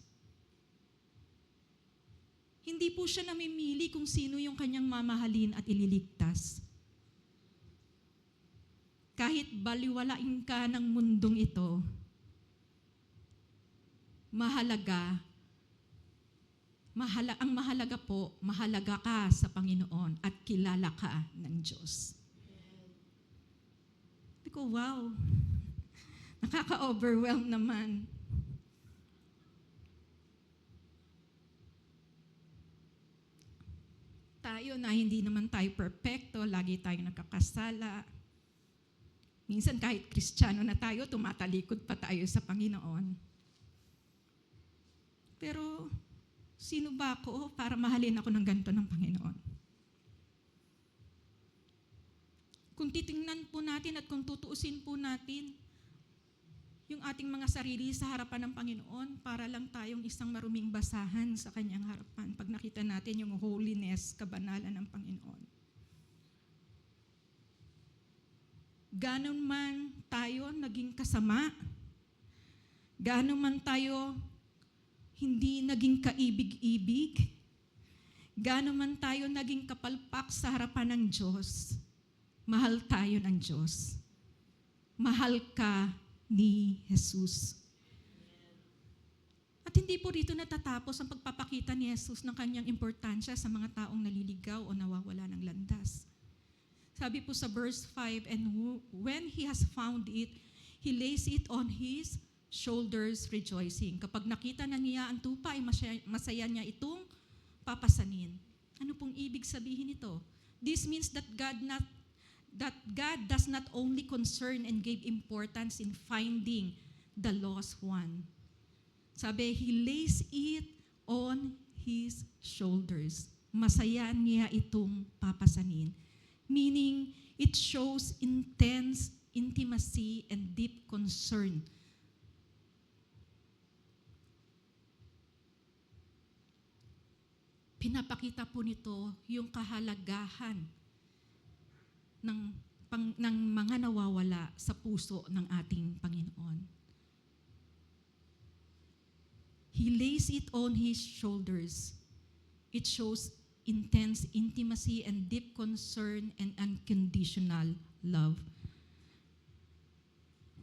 Hindi po siya namimili kung sino yung kanyang mamahalin at ililigtas. Kahit baliwalain ka ng mundong ito, ang mahalaga po, mahalaga ka sa Panginoon at kilala ka ng Diyos. Sabi ko, wow, nakaka-overwhelm naman. Tayo na hindi naman tayo perfecto, lagi tayong nagkakasala. Minsan kahit Kristiyano na tayo, tumatalikod pa tayo sa Panginoon. Pero sino ba ako para mahalin ako ng ganito ng Panginoon? Kung titingnan po natin at kung tutuusin po natin yung ating mga sarili sa harapan ng Panginoon, para lang tayong isang maruming basahan sa kanyang harapan pag nakita natin yung holiness, kabanalan ng Panginoon. Ganon man tayo naging kasama, ganon man tayo hindi naging kaibig-ibig, gaano man tayo naging kapalpak sa harapan ng Diyos, mahal tayo ng Diyos. Mahal ka ni Jesus. At hindi po rito natatapos ang pagpapakita ni Jesus ng kanyang importansya sa mga taong naliligaw o nawawala ng landas. Sabi po sa verse 5, and when he has found it, he lays it on his shoulders rejoicing. Kapag nakita na niya ang tupa, ay masaya niya itong papasanin. Ano pong ibig sabihin nito? This means that God does not only concern and give importance in finding the lost one. Sabi, he lays it on his shoulders. Masaya niya itong papasanin. Meaning, it shows intense intimacy and deep concern. Pinapakita po nito yung kahalagahan ng mga nawawala sa puso ng ating Panginoon. He lays it on his shoulders. It shows intense intimacy and deep concern and unconditional love.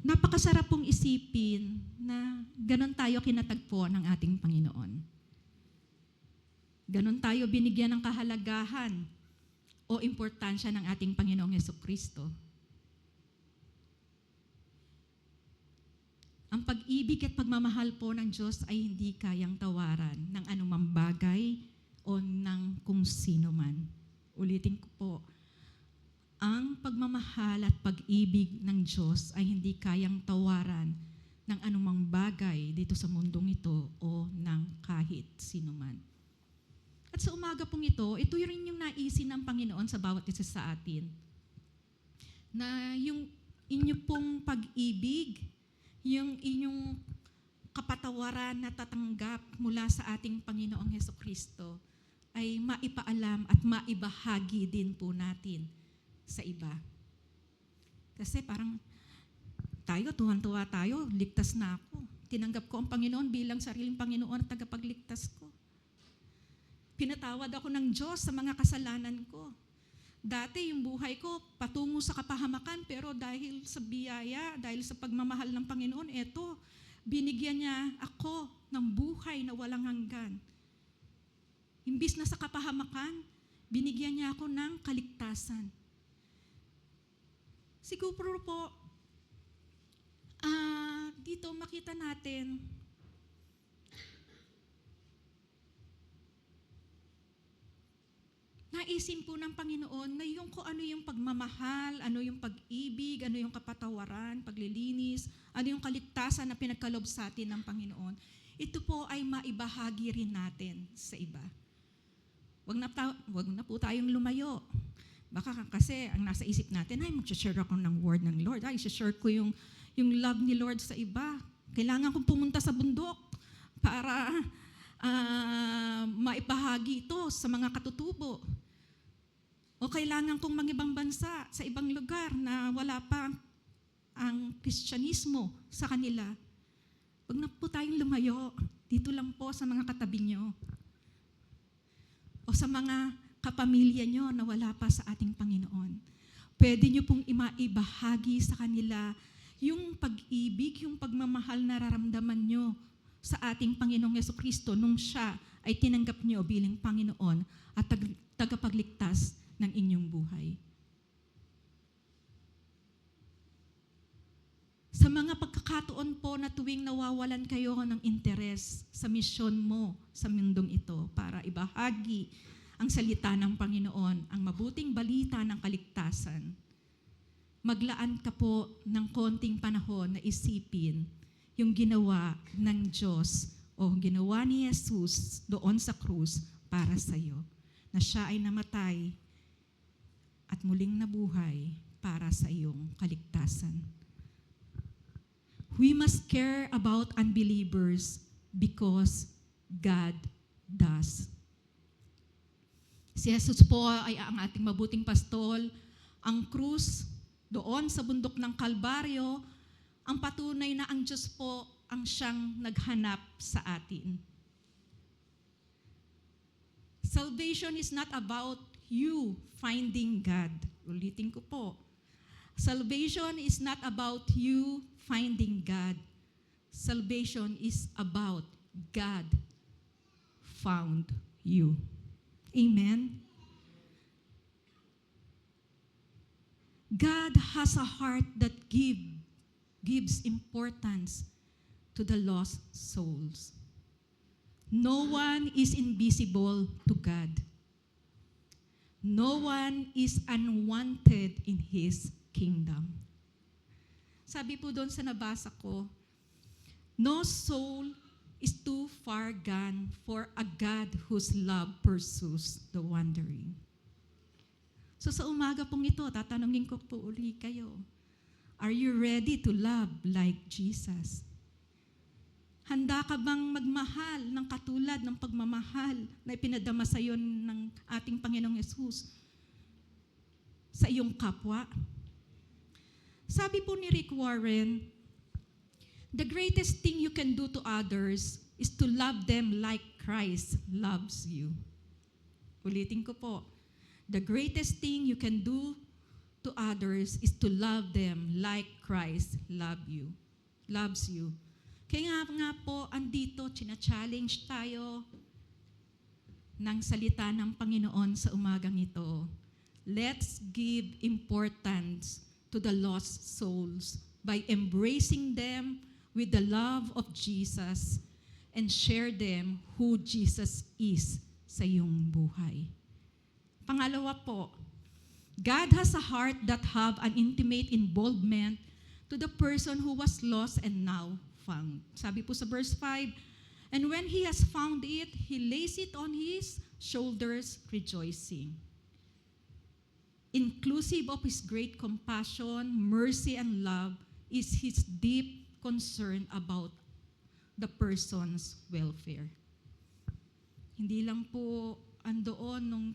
Napakasarap pong isipin na ganon tayo kinatagpo ng ating Panginoon. Ganon tayo binigyan ng kahalagahan o importansya ng ating Panginoong Hesukristo. Ang pag-ibig at pagmamahal po ng Diyos ay hindi kayang tawaran ng anumang bagay o ng kung sino man. Ulitin ko po, ang pagmamahal at pag-ibig ng Diyos ay hindi kayang tawaran ng anumang bagay dito sa mundong ito o ng kahit sino man. At sa umaga pong ito rin yung naisin ng Panginoon sa bawat isa sa atin. Na yung inyo pong pag-ibig, yung inyong kapatawaran na tatanggap mula sa ating Panginoong Hesukristo ay maipaalam at maibahagi din po natin sa iba. Kasi parang tayo, tuwan-tuwa tayo, ligtas na ako. Tinanggap ko ang Panginoon bilang sariling Panginoon at tagapagligtas ko. Pinatawad ako ng Diyos sa mga kasalanan ko. Dati yung buhay ko patungo sa kapahamakan, pero dahil sa biyaya, dahil sa pagmamahal ng Panginoon, eto, binigyan niya ako ng buhay na walang hanggan. Imbis na sa kapahamakan, binigyan niya ako ng kaligtasan. Siguro po, dito makita natin naisin po ng Panginoon na yung kung ano yung pagmamahal, ano yung pag-ibig, ano yung kapatawaran, paglilinis, ano yung kaligtasan na pinagkalob sa atin ng Panginoon, ito po ay maibahagi rin natin sa iba. Wag na po tayong lumayo. Baka kasi ang nasa isip natin, ay mag-share ako ng word ng Lord. Ay, share ko yung love ni Lord sa iba. Kailangan kong pumunta sa bundok para maibahagi ito sa mga katutubo. O kailangan kong mangibang bansa sa ibang lugar na wala pa ang Kristyanismo sa kanila. Huwag na po tayong lumayo. Dito lang po sa mga katabi nyo. O sa mga kapamilya nyo na wala pa sa ating Panginoon. Pwede nyo pong imaibahagi sa kanila yung pag-ibig, yung pagmamahal na nararamdaman nyo sa ating Panginoong Yesukristo nung siya ay tinanggap nyo bilang Panginoon at tagapagligtas ng inyong buhay. Sa mga pagkakataon po na tuwing nawawalan kayo ng interes sa misyon mo sa mundong ito para ibahagi ang salita ng Panginoon, ang mabuting balita ng kaligtasan, maglaan ka po ng konting panahon na isipin yung ginawa ng Diyos o ginawa ni Jesus doon sa krus para sa iyo, na siya ay namatay at muling nabuhay para sa iyong kaligtasan. We must care about unbelievers because God does. Si Jesus po ay ang ating mabuting pastol. Ang krus doon sa bundok ng Kalbaryo, ang patunay na ang Diyos po ang siyang naghanap sa atin. Salvation is not about you finding God. Ulitin ko po. Salvation is not about you finding God. Salvation is about God found you. Amen? God has a heart that gives importance to the lost souls. No one is invisible to God. No one is unwanted in His kingdom. Sabi po doon sa nabasa ko, no soul is too far gone for a God whose love pursues the wandering. So sa umaga pong ito, tatanungin ko po uli kayo, are you ready to love like Jesus? Handa ka bang magmahal ng katulad ng pagmamahal na ipinadama sa iyo ng ating Panginoong Yesus sa iyong kapwa? Sabi po ni Rick Warren, the greatest thing you can do to others is to love them like Christ loves you. Ulitin ko po. The greatest thing you can do to others is to love them like Christ loves you. Kaya nga po, andito, china-challenge tayo ng salita ng Panginoon sa umagang ito. Let's give importance to the lost souls by embracing them with the love of Jesus and share them who Jesus is sa iyong buhay. Pangalawa po, God has a heart that have an intimate involvement to the person who was lost and now found. Sabi po sa verse 5, and when He has found it, He lays it on His shoulders rejoicing. Inclusive of His great compassion, mercy, and love is His deep concern about the person's welfare. Hindi lang po andoon nung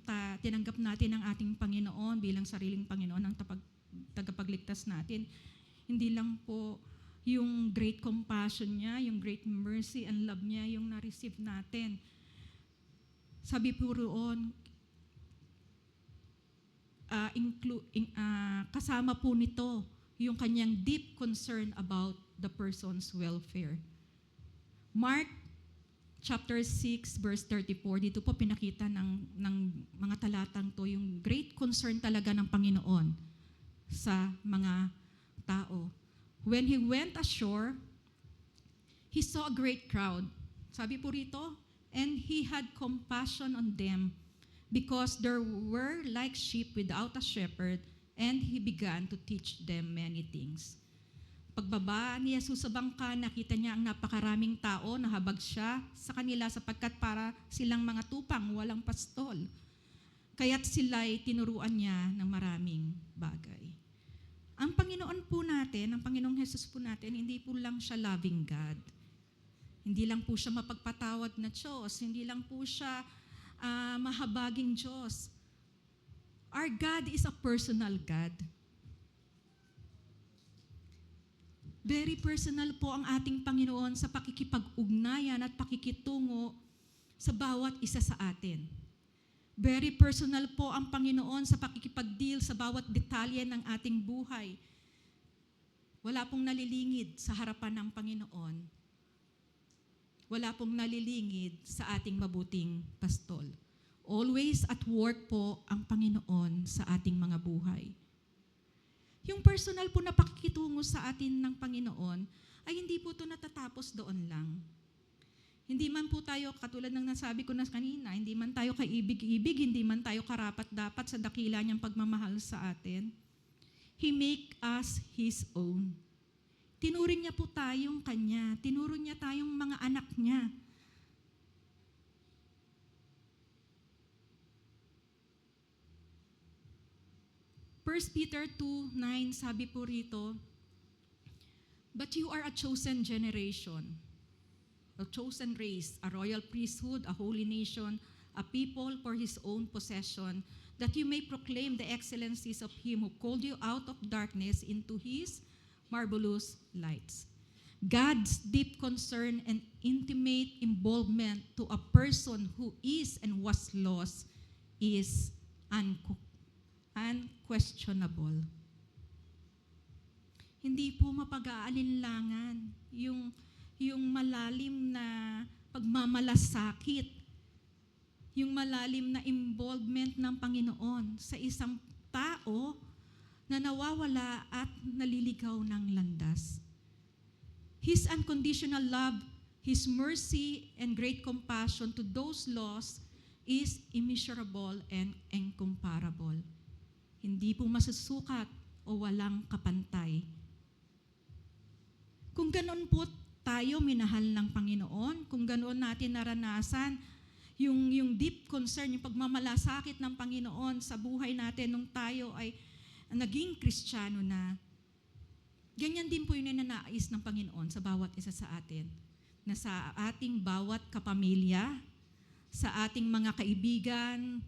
tinanggap natin ang ating Panginoon bilang sariling Panginoon ang tagapagligtas natin. Hindi lang po yung great compassion niya, yung great mercy and love niya yung na-receive natin. Sabi po roon, kasama po nito yung kanyang deep concern about the person's welfare. Mark chapter 6 verse 34, dito po pinakita ng mga talatang to yung great concern talaga ng Panginoon sa mga tao. When He went ashore, He saw a great crowd. Sabi po rito, and He had compassion on them because they were like sheep without a shepherd, and he began to teach them many things. Pagbaba ni Jesus sa bangka, nakita niya ang napakaraming tao, nahabag siya sa kanila sapagkat para silang mga tupang, walang pastol. Kaya't sila'y tinuruan niya ng maraming bagay. Ang Panginoon po natin, ang Panginoong Jesus po natin, hindi po lang siya loving God. Hindi lang po siya mapagpatawad na Diyos. Hindi lang po siya mahabaging Diyos. Our God is a personal God. Very personal po ang ating Panginoon sa pakikipag-ugnayan at pakikitungo sa bawat isa sa atin. Very personal po ang Panginoon sa pakikipag-deal sa bawat detalye ng ating buhay. Wala pong nalilingid sa harapan ng Panginoon. Wala pong nalilingid sa ating mabuting pastol. Always at work po ang Panginoon sa ating mga buhay. Yung personal po na pakikitungo sa atin ng Panginoon ay hindi po ito natatapos doon lang. Hindi man po tayo, katulad ng nasabi ko na kanina, hindi man tayo kaibig-ibig, hindi man tayo karapat-dapat sa dakila niyang pagmamahal sa atin. He make us His own. Tinuring niya po tayong Kanya. Tinuro niya tayong mga anak niya. First Peter 2:9, sabi po rito, "But you are a chosen generation, a chosen race, a royal priesthood, a holy nation, a people for His own possession, that you may proclaim the excellencies of Him who called you out of darkness into His marvelous lights." God's deep concern and intimate involvement to a person who is and was lost is unquestionable. Hindi po mapag-aalinlangan yung malalim na pagmamalasakit, yung malalim na involvement ng Panginoon sa isang tao na nawawala at naliligaw ng landas. His unconditional love, His mercy, and great compassion to those lost is immeasurable and incomparable. Hindi po masusukat o walang kapantay. Kung ganoon po tayo minahal ng Panginoon, kung ganoon natin naranasan yung deep concern, yung pagmamalasakit ng Panginoon sa buhay natin nung tayo ay naging Kristiyano na, ganyan din po yung ninanais ng Panginoon sa bawat isa sa atin. Na sa ating bawat kapamilya, sa ating mga kaibigan,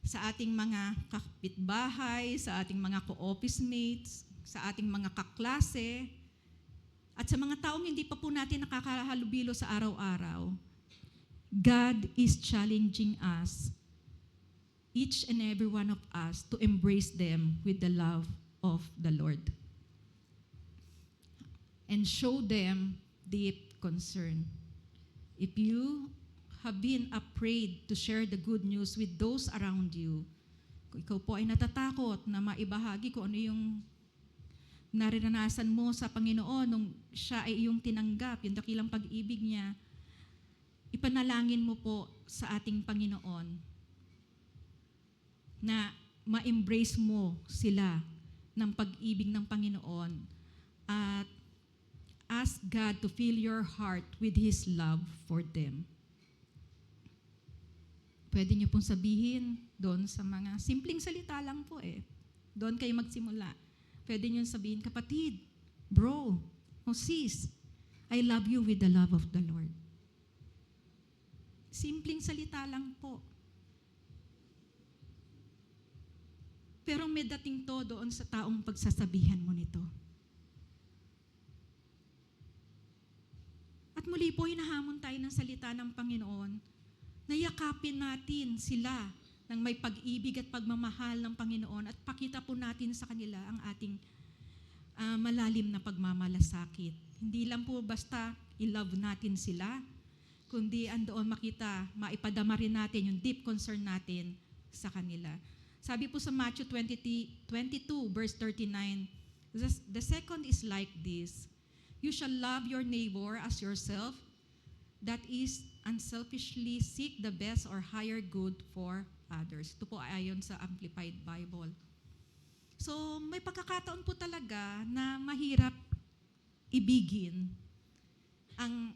sa ating mga kapitbahay, sa ating mga co-office mates, sa ating mga kaklase, at sa mga taong hindi pa po natin nakakahalubilo sa araw-araw, God is challenging us, each and every one of us, to embrace them with the love of the Lord and show them deep concern. If you have been afraid to share the good news with those around you, kung ikaw po ay natatakot na maibahagi kung ano yung naranasan mo sa Panginoon nung siya ay iyong tinanggap, yung dakilang pag-ibig niya, ipanalangin mo po sa ating Panginoon na ma-embrace mo sila ng pag-ibig ng Panginoon at ask God to fill your heart with His love for them. Pwede niyo pong sabihin doon sa mga simpleng salita lang po Doon kayo magsimula. Pwede niyo sabihin, kapatid, bro, o sis, I love you with the love of the Lord. Simpleng salita lang po. Pero may dating to doon sa taong pagsasabihan mo nito. At muli po, hinahamon tayo ng salita ng Panginoon na yakapin natin sila ng may pag-ibig at pagmamahal ng Panginoon at pakita po natin sa kanila ang ating malalim na pagmamalasakit. Hindi lang po basta i-love natin sila, kundi andoon makita, maipadama rin natin yung deep concern natin sa kanila. Sabi po sa Matthew 22, verse 39, the second is like this, you shall love your neighbor as yourself. That is unselfishly seek the best or higher good for others. Ito po ay ayon sa Amplified Bible. So, may pagkakataon po talaga na mahirap ibigin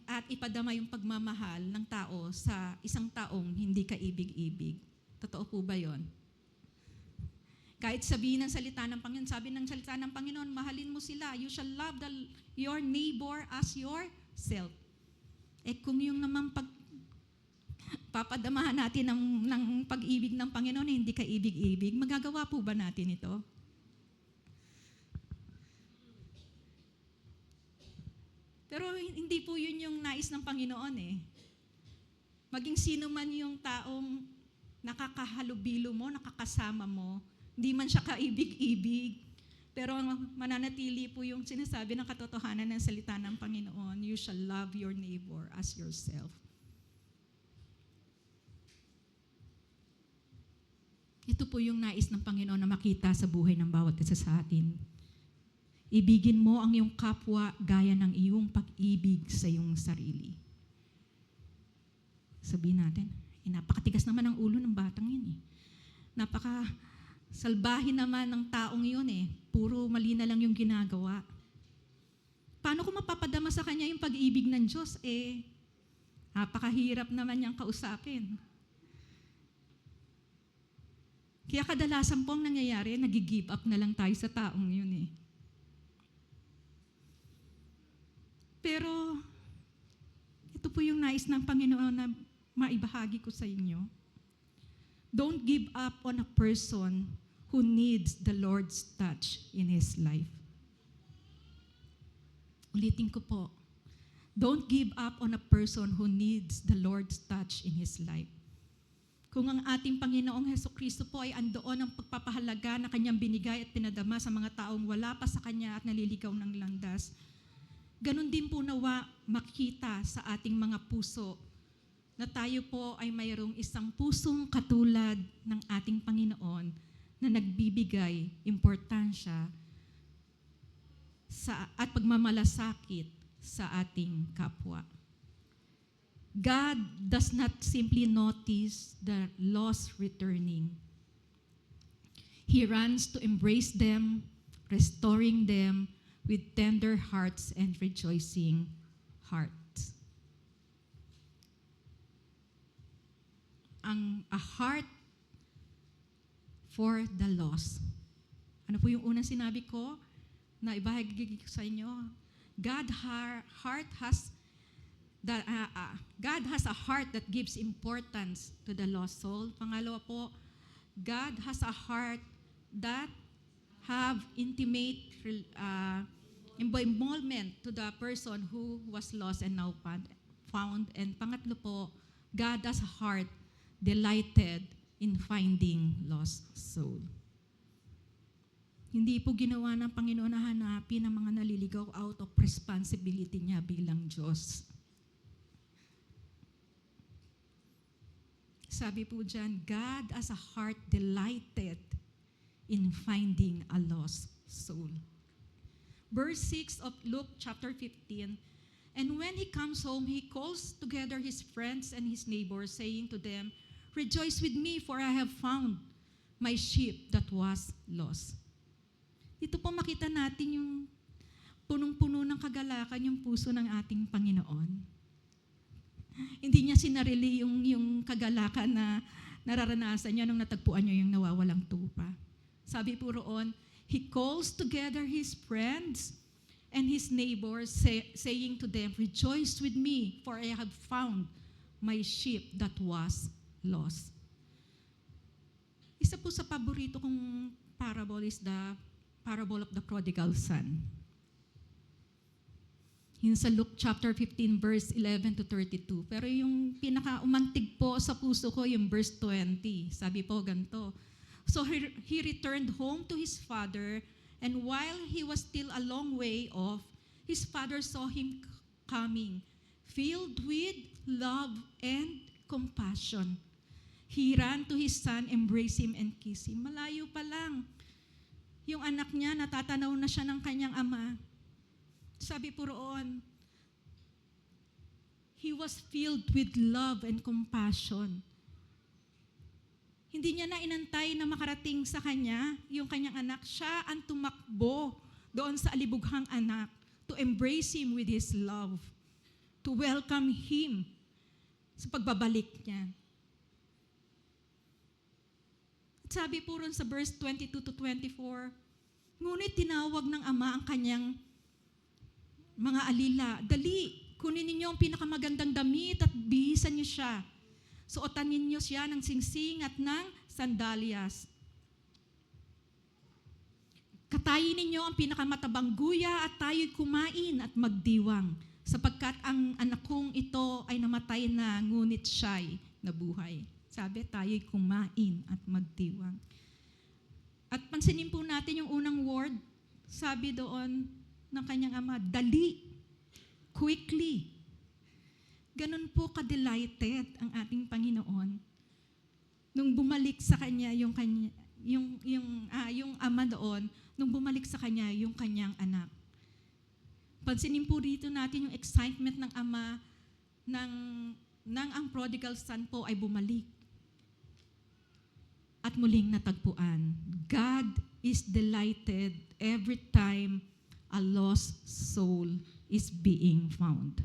at ipadama yung pagmamahal ng tao sa isang taong hindi ka ibig-ibig. Totoo po ba yon? Kahit sabihin ng salita ng Panginoon, sabi ng salita ng Panginoon, mahalin mo sila. You shall love your neighbor as yourself. Kung yung naman papadamahan natin ng pag-ibig ng Panginoon, hindi ka ibig-ibig, magagawa po ba natin ito? Pero hindi po yun yung nais ng Panginoon eh. Maging sino man yung taong nakakahalubilo mo, nakakasama mo, hindi man siya kaibig-ibig, pero mananatili po yung sinasabi ng katotohanan ng salita ng Panginoon, you shall love your neighbor as yourself. Ito po yung nais ng Panginoon na makita sa buhay ng bawat isa sa atin. Ibigin mo ang iyong kapwa gaya ng iyong pag-ibig sa iyong sarili. Sabihin natin, napakatigas naman ang ulo ng batang yun eh. Napakasalbahin naman ng taong yun eh. Puro mali na lang yung ginagawa. Paano ko mapapadama sa kanya yung pag-ibig ng Diyos? Napakahirap naman niyang kausapin. Kaya kadalasan po ang nangyayari, nag-give up na lang tayo sa taong yun eh. Pero, ito po yung nais ng Panginoon na maibahagi ko sa inyo. Don't give up on a person who needs the Lord's touch in his life. Ulitin ko po. Don't give up on a person who needs the Lord's touch in his life. Kung ang ating Panginoong Hesukristo po ay andoon ang pagpapahalaga na kanyang binigay at pinadama sa mga taong wala pa sa kanya at naliligaw ng landas, ganun din po nawa makita sa ating mga puso na tayo po ay mayroong isang pusong katulad ng ating Panginoon na nagbibigay importansya at pagmamalasakit sa ating kapwa. God does not simply notice the lost returning. He runs to embrace them, restoring them with tender hearts and rejoicing hearts. A heart for the lost. Ano po yung unang sinabi ko na ibahagi ko sa inyo? God has a heart that gives importance to the lost soul. Pangalawa po, God has a heart that have intimate involvement to the person who was lost and now found. And pangatlo po, God has a heart delighted in finding lost soul. Hindi po ginawa ng Panginoon na hanapin ang mga naliligaw out of responsibility niya bilang Diyos. Sabi po dyan, God has a heart delighted in finding a lost soul. Verse 6 of Luke chapter 15, and when he comes home, he calls together his friends and his neighbors, saying to them, rejoice with me, for I have found my sheep that was lost. Dito po makita natin yung punong-puno ng kagalakan yung puso ng ating Panginoon. Hindi niya sinarili yung kagalakan na nararanasan niya nung natagpuan niya yung nawawalang tupa. Sabi po roon, he calls together his friends and his neighbors, saying to them, rejoice with me, for I have found my sheep that was lost. Isa po sa paborito kong parable is the parable of the prodigal son. Yun sa Luke chapter 15, verse 11 to 32. Pero yung pinaka-umantig po sa puso ko, yung verse 20. Sabi po ganito, so he returned home to his father, and while he was still a long way off, his father saw him coming, filled with love and compassion. He ran to his son, embraced him, and kissed him. Malayo pa lang. Yung anak niya, natatanaw na siya ng kanyang ama. Sabi po roon, he was filled with love and compassion. Hindi niya na inantay na makarating sa kanya, yung kanyang anak. Siya ang tumakbo doon sa alibughang anak to embrace him with his love, to welcome him sa pagbabalik niya. At sabi po ron sa verse 22 to 24, ngunit tinawag ng ama ang kanyang mga alila, dali, kunin ninyo ang pinakamagandang damit at bihisan niyo siya. Suotan ninyo siya ng singsing at ng sandalyas. Katayin ninyo ang pinakamatabang guya at tayo'y kumain at magdiwang, sapagkat ang anak kong ito ay namatay na, ngunit siya'y nabuhay. Sabi, tayo'y kumain at magdiwang. At pansinin po natin yung unang word, sabi doon ng kanyang ama, dali, quickly. Ganun po ka-delighted ang ating Panginoon nung bumalik sa kanya yung ama doon, nung bumalik sa kanya yung kanyang anak. Pansinin po dito natin yung excitement ng ama nang ang prodigal son po ay bumalik at muling natagpuan. God is delighted every time a lost soul is being found.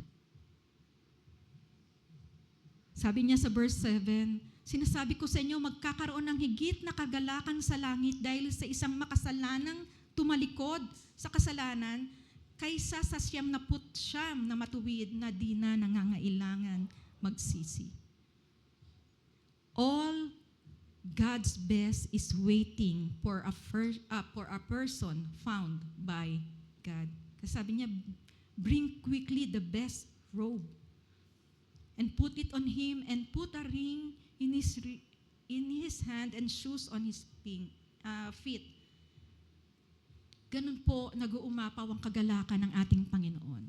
Sabi niya sa verse 7, sinasabi ko sa inyo, magkakaroon ng higit na kagalakan sa langit dahil sa isang makasalanang tumalikod sa kasalanan kaysa sa 99 na matuwid na di na nangangailangan magsisi. All God's best is waiting for a person found by God. Kasi sabi niya, bring quickly the best robe and put it on him and put a ring in his hand and shoes on his feet. Ganun po nag-uumapaw ang kagalakan ng ating Panginoon.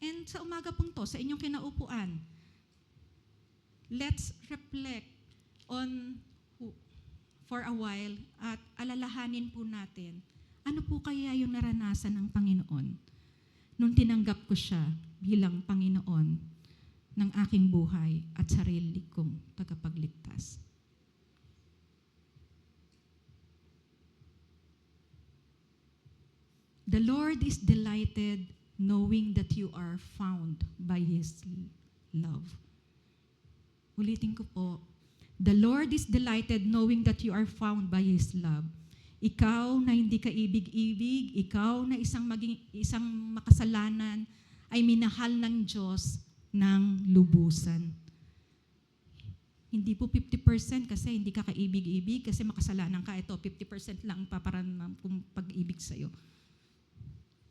And sa umaga pong to, sa inyong kinaupuan, let's reflect on for a while at alalahanin po natin, ano po kaya yung naranasan ng Panginoon nung tinanggap ko siya bilang Panginoon ng aking buhay at sarili kong tagapagligtas. The Lord is delighted knowing that you are found by His love. Ulitin ko po, the Lord is delighted knowing that you are found by His love. Ikaw na hindi ka ibig-ibig, ikaw na isang makasalanan, ay minahal ng Diyos ng lubusan. Hindi po 50% kasi hindi ka kaibig-ibig, kasi makasalanan ka, ito 50% lang paparamdam kong pag-ibig sa'yo.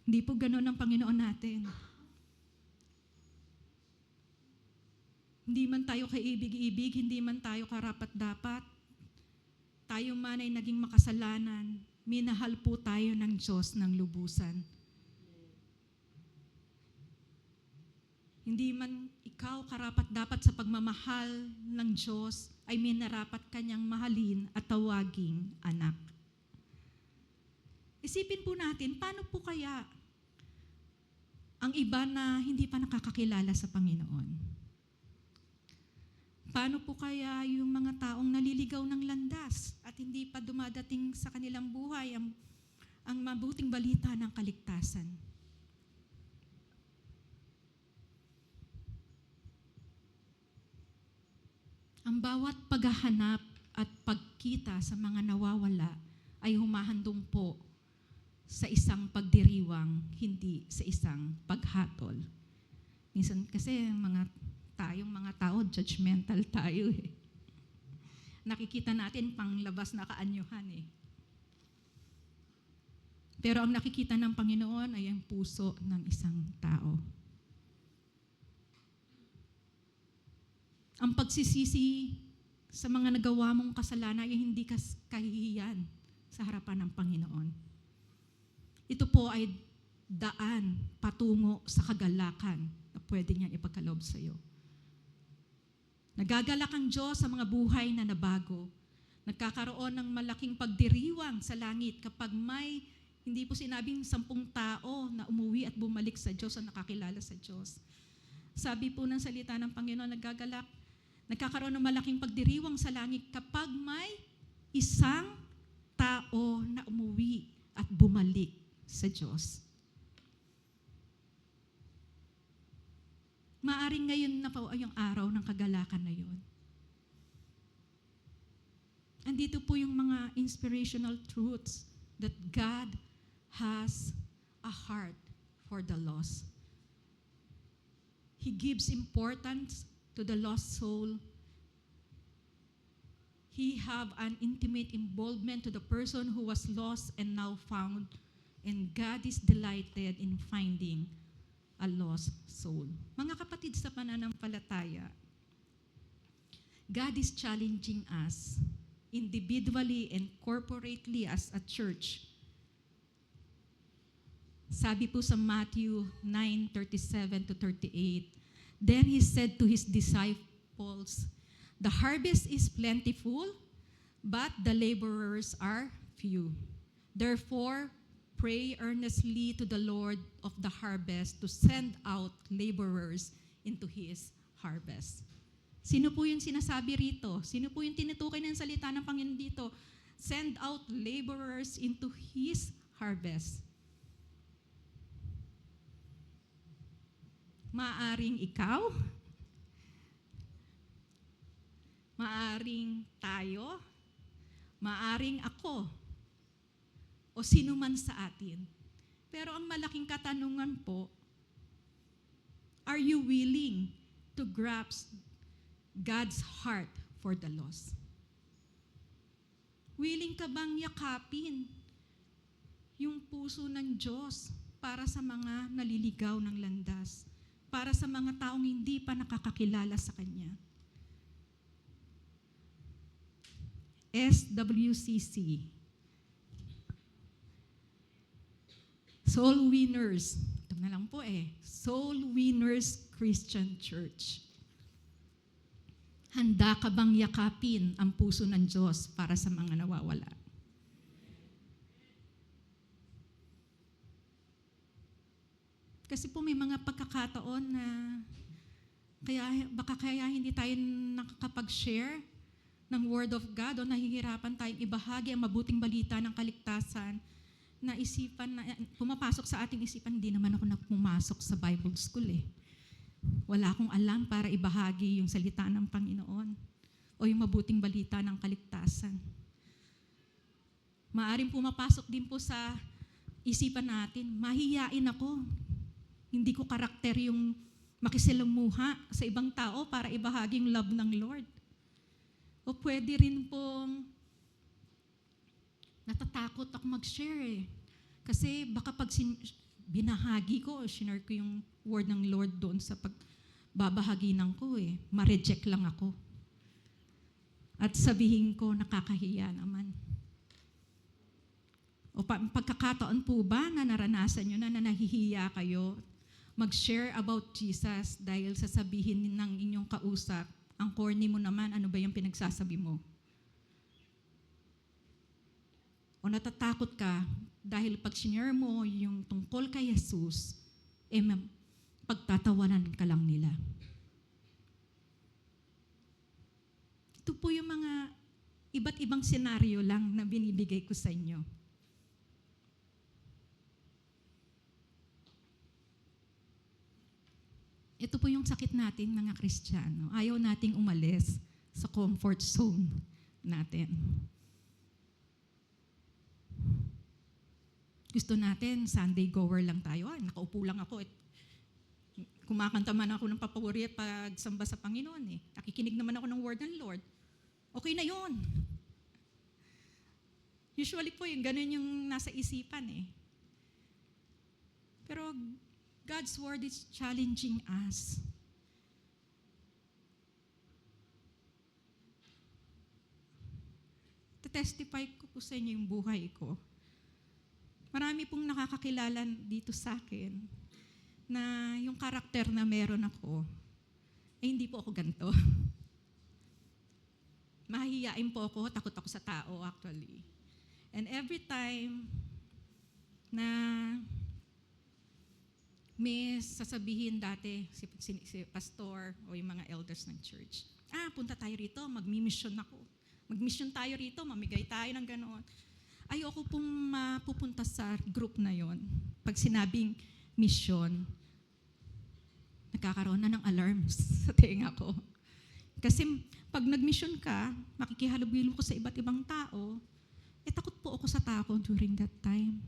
Hindi po ganoon ang Panginoon natin. Hindi man tayo kaibig-ibig, hindi man tayo karapat-dapat, tayo man ay naging makasalanan, minahal po tayo ng Diyos ng lubusan. Hindi man ikaw karapat-dapat sa pagmamahal ng Diyos, ay minarapat kanyang mahalin at tawaging anak. Isipin po natin, paano po kaya ang iba na hindi pa nakakakilala sa Panginoon? Paano po kaya yung mga taong naliligaw ng landas at hindi pa dumadating sa kanilang buhay ang mabuting balita ng kaligtasan? Ang bawat paghahanap at pagkita sa mga nawawala ay humahandong po sa isang pagdiriwang, hindi sa isang paghatol. Minsan kasi tayong mga tao, judgmental tayo eh. Nakikita natin panglabas na kaanyuhan eh. Pero ang nakikita ng Panginoon ay ang puso ng isang tao. Ang pagsisisi sa mga nagawa mong kasalanan ay hindi kahihiyan sa harapan ng Panginoon. Ito po ay daan patungo sa kagalakan na pwede niyang ipagkaloob sa iyo. Nagagalak ang Diyos sa mga buhay na nabago. Nagkakaroon ng malaking pagdiriwang sa langit kapag may, hindi po sinabing 10 tao na umuwi at bumalik sa Diyos o nakakilala sa Diyos. Sabi po ng salita ng Panginoon, nagkakaroon ng malaking pagdiriwang sa langit kapag may isang tao na umuwi at bumalik sa Diyos. Maaring ngayon na po ay yung araw ng kagalakan na yun. Andito po yung mga inspirational truths that God has a heart for the lost. He gives importance to the lost soul. He have an intimate involvement to the person who was lost and now found. And God is delighted in finding a lost soul. Mga kapatid sa pananampalataya, God is challenging us individually and corporately as a church. Sabi po sa Matthew 9:37 to 38, then he said to his disciples, the harvest is plentiful, but the laborers are few. Therefore, pray earnestly to the Lord of the harvest to send out laborers into his harvest. Sino po yung sinasabi rito? Sino po yung tinutukoy ng salita ng Panginoon dito? Send out laborers into his harvest. Maaring ikaw, maaring tayo, maaring ako, o sino man sa atin. Pero ang malaking katanungan po, are you willing to grasp God's heart for the lost? Willing ka bang yakapin yung puso ng Diyos para sa mga naliligaw ng landas, para sa mga taong hindi pa nakakakilala sa Kanya? SWCC, Soul Winners, ito na lang po Soul Winners Christian Church. Handa ka bang yakapin ang puso ng Diyos para sa mga nawawala? Kasi po may mga pagkakataon na kaya hindi tayo nakakapag-share ng Word of God o nahihirapan tayong ibahagi ang mabuting balita ng kaligtasan na isipan na pumapasok sa ating isipan, hindi naman ako pumasok sa Bible school Wala akong alam para ibahagi yung salita ng Panginoon o yung mabuting balita ng kaligtasan. Maaring pumapasok din po sa isipan natin, mahihiyain ako. Hindi ko karakter yung makisalamuha sa ibang tao para ibahagi yung love ng Lord. O pwede rin pong natatakot ako mag-share Kasi baka pag binahagi ko, shinare ko yung word ng Lord doon sa pagbabahaginan ko ma-reject lang ako. At sabihin ko, nakakahiya naman. O pagkakataon po ba na naranasan nyo na nahihiya kayo mag-share about Jesus dahil sasabihin ng inyong kausap, ang corny mo naman, ano ba yung pinagsasabi mo? O natatakot ka dahil pag shinare mo yung tungkol kay Jesus, pagtatawanan ka lang nila. Ito po yung mga iba't ibang senaryo lang na binibigay ko sa inyo. Ito po yung sakit natin mga Kristiyano. Ayaw nating umalis sa comfort zone natin. Gusto natin, Sunday goer lang tayo. Nakaupo lang ako. Kumakanta man ako ng papawari at pagsamba sa Panginoon. Nakikinig naman ako ng word ng Lord. Okay na yun. Usually po yung ganun yung nasa isipan Pero God's word is challenging us. Testify ko po sa inyo yung buhay ko. Marami pong nakakakilala dito sa akin na yung karakter na meron ako, hindi po ako ganito. Mahihiyain po ako, takot ako sa tao actually. And every time na may sasabihin dati si pastor o yung mga elders ng church, punta tayo rito, magmi-mission ako. Mag-mission tayo rito, mamigay tayo ng ganoon. Ayoko pong mapupunta sa group na yon. Pag sinabing mission, nagkakaroon na ng alarms sa tenga ko. Kasi pag nag-mission ka, makikihalubilo ko sa iba't ibang tao, takot po ako sa tao during that time.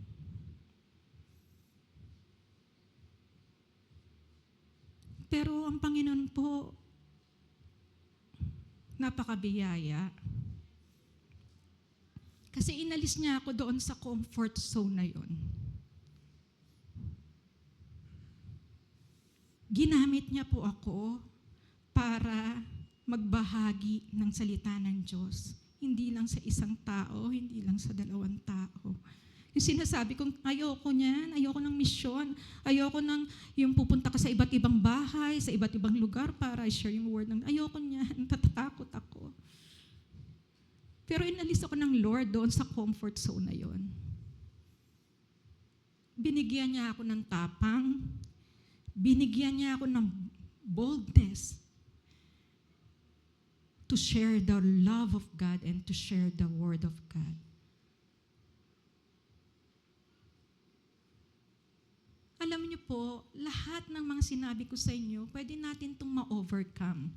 Pero ang Panginoon po, napakabiyaya. Kasi inalis niya ako doon sa comfort zone na yon. Ginamit niya po ako para magbahagi ng salita ng Diyos. Hindi lang sa isang tao, hindi lang sa 2 tao. Yung sinasabi kong ayoko niyan, ayoko ng misyon, ayoko ng yung pupunta ka sa iba't ibang bahay, sa iba't ibang lugar para i-share yung word ng ayoko niyan, natatakot ako. Pero inalis ako ng Lord doon sa comfort zone na yon. Binigyan niya ako ng tapang, binigyan niya ako ng boldness to share the love of God and to share the word of God. Alam niyo po, lahat ng mga sinabi ko sa inyo, pwede natin itong ma-overcome.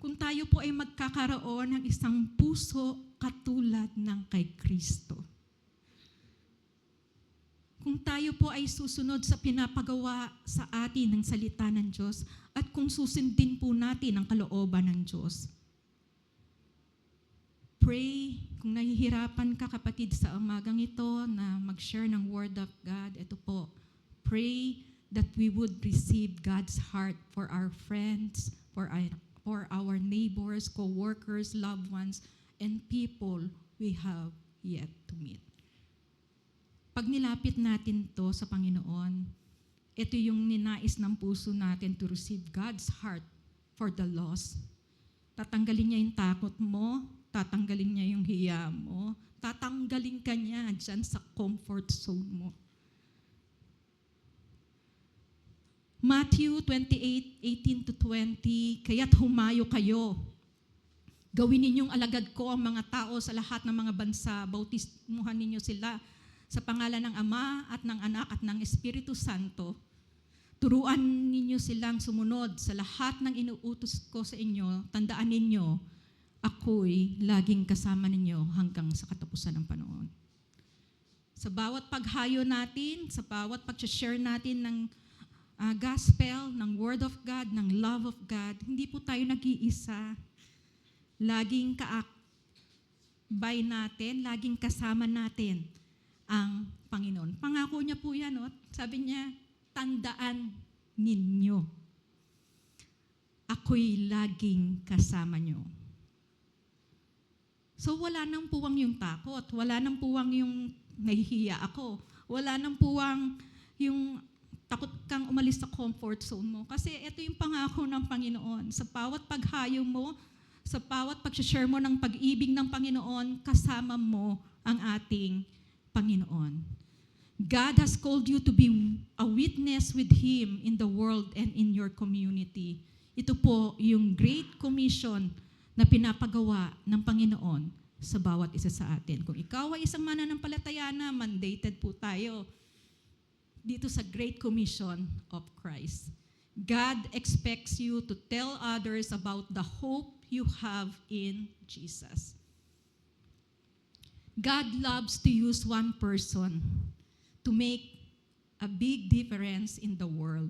Kung tayo po ay magkakaroon ng isang puso katulad ng kay Kristo. Kung tayo po ay susunod sa pinapagawa sa atin ng salita ng Diyos at kung susundin po natin ang kalooban ng Diyos. Pray, kung nahihirapan ka kapatid sa umagang ito na mag-share ng Word of God, ito po, pray that we would receive God's heart for our friends, for our neighbors, co-workers, loved ones, and people we have yet to meet. Pag nilapit natin to sa Panginoon, ito yung ninais ng puso natin to receive God's heart for the lost. Tatanggalin niya yung takot mo, tatanggalin niya yung hiya mo, tatanggalin ka niya dyan sa comfort zone mo. Matthew 28:18-20, kaya't humayo kayo. Gawin ninyong alagad ko ang mga tao sa lahat ng mga bansa, bautismuhan ninyo sila sa pangalan ng Ama at ng Anak at ng Espiritu Santo. Turuan ninyo silang sumunod sa lahat ng inuutos ko sa inyo. Tandaan ninyo, ako'y laging kasama ninyo hanggang sa katapusan ng panahon. Sa bawat paghayo natin, sa bawat pag-share natin ng gospel, ng word of God, ng love of God, hindi po tayo nag-iisa. Laging kaakbay natin, laging kasama natin ang Panginoon. Pangako niya po yan, no? Sabi niya, tandaan ninyo. Ako'y laging kasama niyo. So wala nang puwang yung takot, wala nang puwang yung nahihiya ako, wala nang puwang yung takot kang umalis sa comfort zone mo. Kasi ito yung pangako ng Panginoon. Sa bawat paghayo mo, sa bawat pag-share mo ng pag-ibig ng Panginoon, kasama mo ang ating Panginoon. God has called you to be a witness with Him in the world and in your community. Ito po yung Great Commission na pinapagawa ng Panginoon sa bawat isa sa atin. Kung ikaw ay isang mananampalataya na, mandated po tayo dito sa Great Commission of Christ. God expects you to tell others about the hope you have in Jesus. God loves to use one person to make a big difference in the world.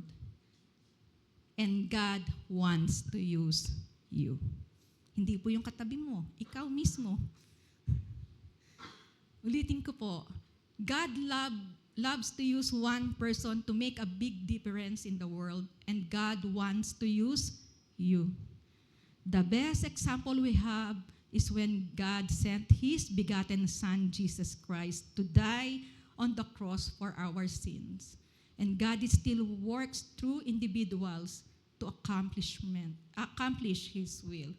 And God wants to use you. Hindi po yung katabi mo, ikaw mismo. Ulitin ko po, God loves to use one person to make a big difference in the world, and God wants to use you. The best example we have is when God sent His begotten Son, Jesus Christ, to die on the cross for our sins. And God still works through individuals to accomplish His will.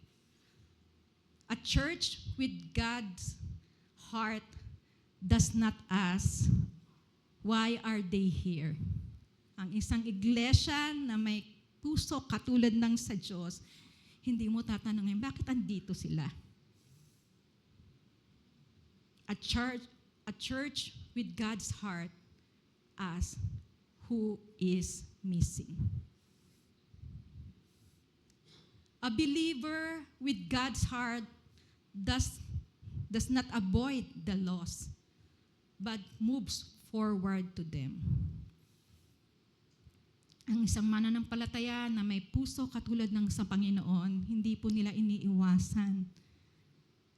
A church with God's heart does not ask, why are they here? ang isang iglesia na may puso katulad ng sa Diyos, hindi mo tatanungin, bakit andito sila? A church with God's heart as who is missing. A believer with God's heart does not avoid the loss, but moves forward to them. Ang isang mananampalataya na may puso katulad ng sa Panginoon, hindi po nila iniiwasan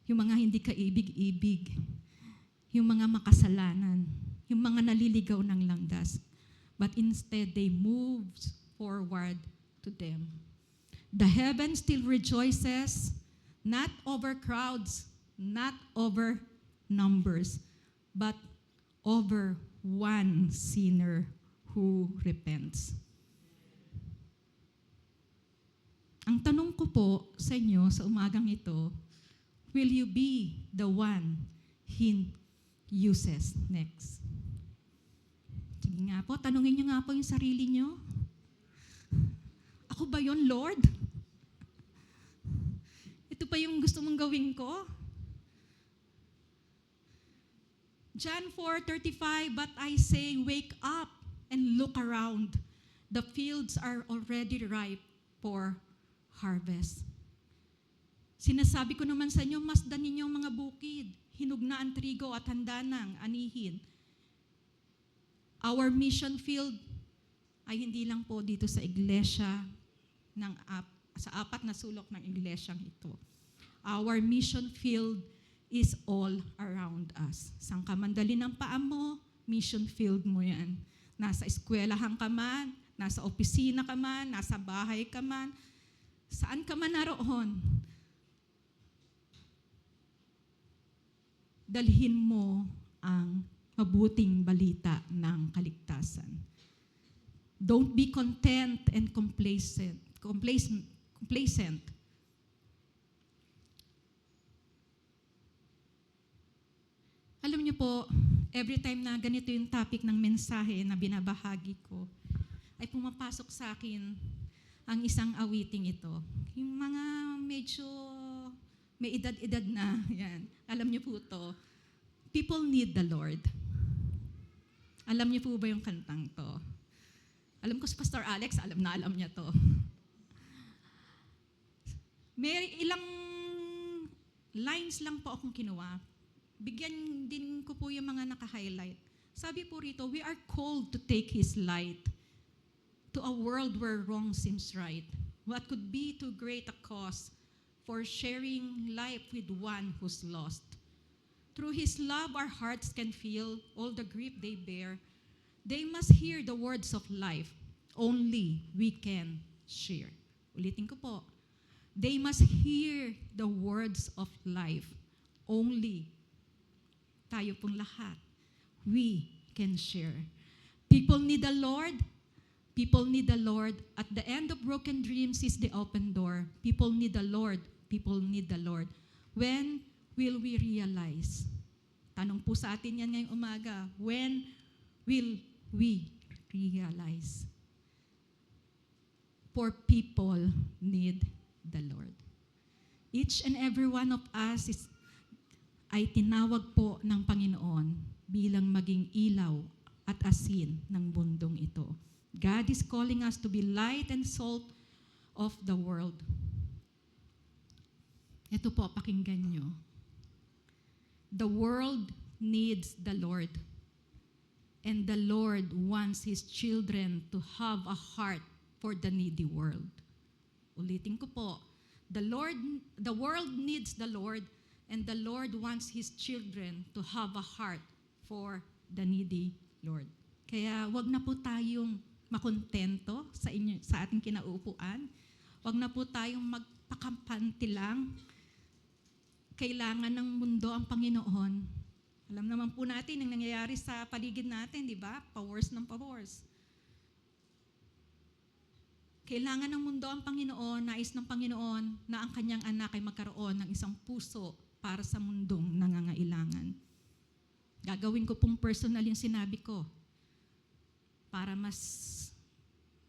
yung mga hindi kaibig-ibig, yung mga makasalanan, yung mga naliligaw ng landas. But instead, they move forward to them. The heaven still rejoices, not over crowds, not over numbers, but over one sinner who repents. Ang tanong ko po sa inyo sa umagang ito, will you be the one He uses next? Sige nga po, tanungin niyo nga po yung sarili niyo. Ako ba yon, Lord? Ito pa yung gusto mong gawin ko? John 4:35, but I say, wake up and look around. The fields are already ripe for harvest. Sinasabi ko naman sa inyo, masdan ninyo ang mga bukid, hinog na ang trigo at handa nang anihin. Our mission field ay hindi lang po dito sa iglesia, sa apat na sulok ng iglesyang ito. Our mission field is all around us. Saan ka man dali ng paa mo, mission field mo yan. Nasa eskwelahan ka man, nasa opisina ka man, nasa bahay ka man, saan ka man naroon, dalhin mo ang mabuting balita ng kaligtasan. Don't be content and complacent. Alam niyo po, every time na ganito yung topic ng mensahe na binabahagi ko, ay pumapasok sa akin ang isang awiting ito. Yung mga medyo may edad-edad na, yan. Alam niyo po to, people need the Lord. Alam niyo po ba yung kantang to? Alam ko si Pastor Alex, alam niya to. May ilang lines lang po akong kinuha. Bigyan din ko po yung mga naka-highlight. Sabi po rito, we are called to take His light to a world where wrong seems right. What could be too great a cause for sharing life with one who's lost? Through His love, our hearts can feel all the grief they bear. They must hear the words of life. Only we can share. Ulitin ko po. They must hear the words of life. Only tayo pong lahat, we can share. People need the Lord. People need the Lord. At the end of broken dreams is the open door. People need the Lord. People need the Lord. When will we realize? Tanong po sa atin yan ngayong umaga. When will we realize? For people need the Lord. Each and every one of us ay tinawag po ng Panginoon bilang maging ilaw at asin ng mundong ito. God is calling us to be light and salt of the world. Ito po, pakinggan nyo. The world needs the Lord. And the Lord wants His children to have a heart for the needy world. Ulitin ko po. The world needs the Lord, and the Lord wants His children to have a heart for the needy Lord. Kaya wag na po tayong makontento sa ating kinauupuan. Wag na po tayong magpakampante lang. Kailangan ng mundo ang Panginoon. Alam naman po natin ang nangyayari sa paligid natin, di ba? Powers ng powers. Kailangan ng mundo ang Panginoon, nais ng Panginoon na ang kanyang anak ay magkaroon ng isang puso para sa mundong nangangailangan. Gagawin ko pong personal yung sinabi ko para mas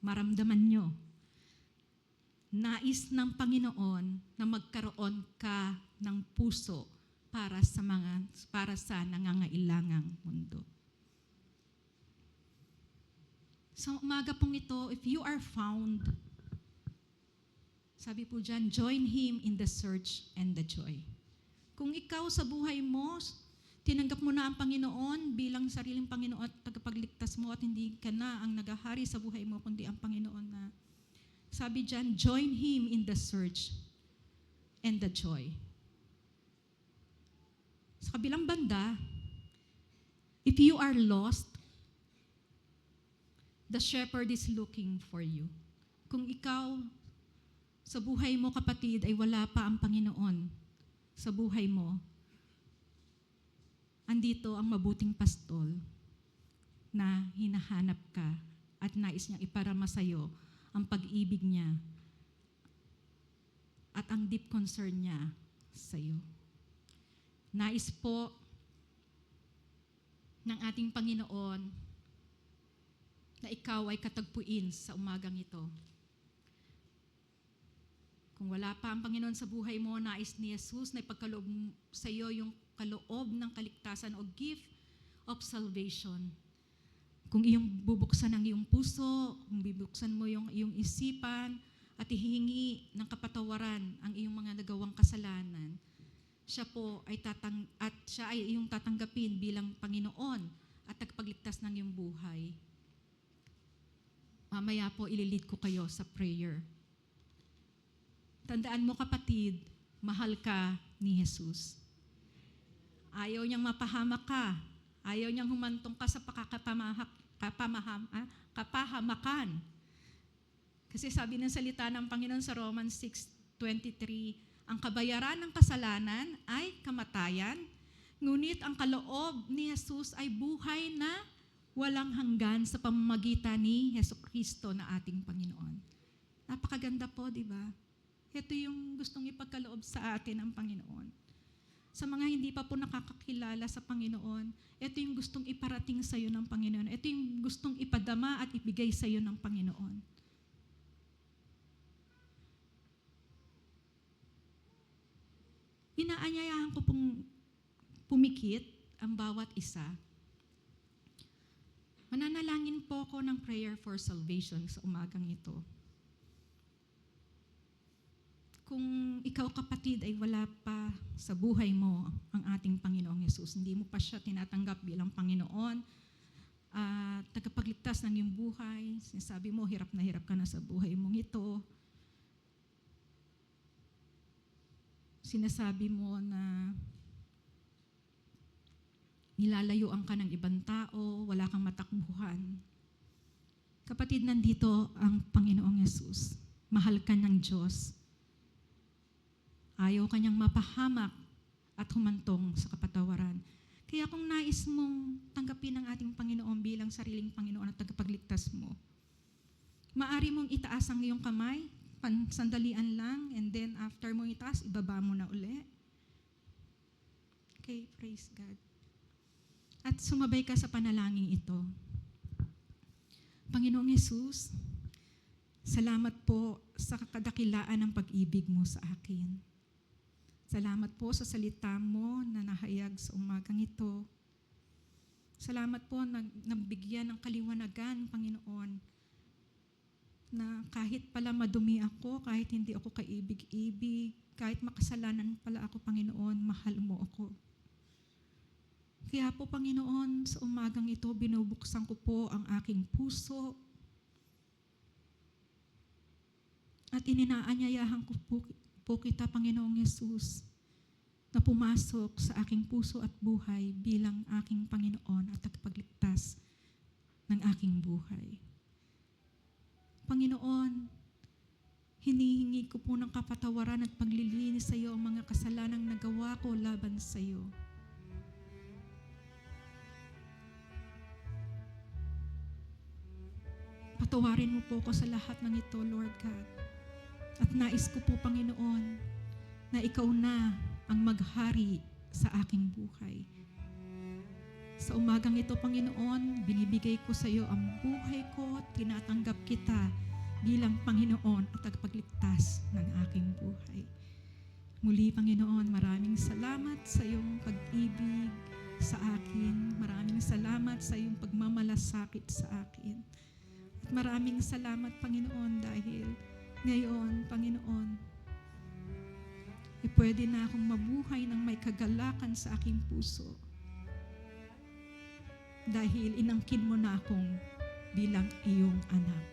maramdaman nyo. Nais ng Panginoon na magkaroon ka ng puso para sa nangangailangang mundo. Sa umaga pong ito, if you are found, sabi po dyan, join Him in the search and the joy. Kung ikaw sa buhay mo, tinanggap mo na ang Panginoon bilang sariling Panginoon at tagapagligtas mo at hindi ka na ang nagahari sa buhay mo, kundi ang Panginoon na. Sabi dyan, join Him in the search and the joy. Sa kabilang banda, if you are lost, the shepherd is looking for you. Kung ikaw, sa buhay mo kapatid, ay wala pa ang Panginoon sa buhay mo, andito ang mabuting pastol na hinahanap ka at nais niyang iparama sa iyo ang pag-ibig niya at ang deep concern niya sa iyo. Nais po ng ating Panginoon na ikaw ay katagpuin sa umagang ito. Kung wala pa ang Panginoon sa buhay mo, nais ni Jesus na ipagkaloob sa iyo yung kaloob ng kaligtasan o gift of salvation. Kung iyong bubuksan ang iyong puso, kung bubuksan mo yung iyong isipan, at hihingi ng kapatawaran ang iyong mga nagawang kasalanan, siya po ay siya ay iyong tatanggapin bilang Panginoon at tagapagligtas ng iyong buhay. Mamaya po ililid ko kayo sa prayer. Tandaan mo kapatid, mahal ka ni Jesus. Ayaw niyang mapahamak ka. Ayaw niyang humantong ka sa kapahamakan. Kasi sabi ng salita ng Panginoon sa Romans 6:23, ang kabayaran ng kasalanan ay kamatayan, ngunit ang kaloob ni Jesus ay buhay na walang hanggan sa pamamagitan ni Jesucristo na ating Panginoon. Napakaganda po, di ba? Ito yung gustong ipagkaloob sa atin ng Panginoon. Sa mga hindi pa po nakakakilala sa Panginoon, ito yung gustong iparating sa iyo ng Panginoon. Ito yung gustong ipadama at ibigay sa iyo ng Panginoon. Inaanyayahan ko pong pumikit ang bawat isa. Mananalangin po ako ng prayer for salvation sa umagang ito. Kung ikaw kapatid ay wala pa sa buhay mo ang ating Panginoong Yesus, hindi mo pa siya tinatanggap bilang Panginoon, tagapagligtas ng iyong buhay, sinasabi mo, hirap na hirap ka na sa buhay mong ito, sinasabi mo na nilalayuan ka ng ibang tao, wala kang matakbuhan. Kapatid, nandito ang Panginoong Yesus. Mahal ka ng Diyos. Ayaw kanyang mapahamak at humantong sa kapatawaran. Kaya kung nais mong tanggapin ang ating Panginoon bilang sariling Panginoon at tagapagligtas mo, maari mong itaas ang iyong kamay, pansandalian lang, and then after mo itaas, ibaba mo na uli. Okay, praise God. At sumabay ka sa panalangin ito. Panginoong Yesus, salamat po sa kadakilaan ng pag-ibig mo sa akin. Salamat po sa salita mo na nahayag sa umagang ito. Salamat po na nabigyan ng kaliwanagan, Panginoon, na kahit pala madumi ako, kahit hindi ako kaibig-ibig, kahit makasalanan pala ako, Panginoon, mahal mo ako. Kaya po, Panginoon, sa umagang ito, binubuksan ko po ang aking puso at ininaanyayahan ko po kita, Panginoong Yesus, na pumasok sa aking puso at buhay bilang aking Panginoon at tagapagligtas ng aking buhay. Panginoon, hinihingi ko po ng kapatawaran at paglilinis sa iyo ang mga kasalanang nagawa ko laban sa iyo. Patawarin mo po ko sa lahat ng ito, Lord God. At nais ko po, Panginoon, na ikaw na ang maghari sa aking buhay. Sa umagang ito, Panginoon, binibigay ko sa iyo ang buhay ko, tinatanggap kita bilang Panginoon at tagapagligtas ng aking buhay. Muli, Panginoon, maraming salamat sa iyong pag-ibig sa akin. Maraming salamat sa iyong pagmamalasakit sa akin. At maraming salamat, Panginoon, dahil ngayon, Panginoon, pwede na akong mabuhay ng may kagalakan sa aking puso. Dahil inangkin mo na akong bilang iyong anak.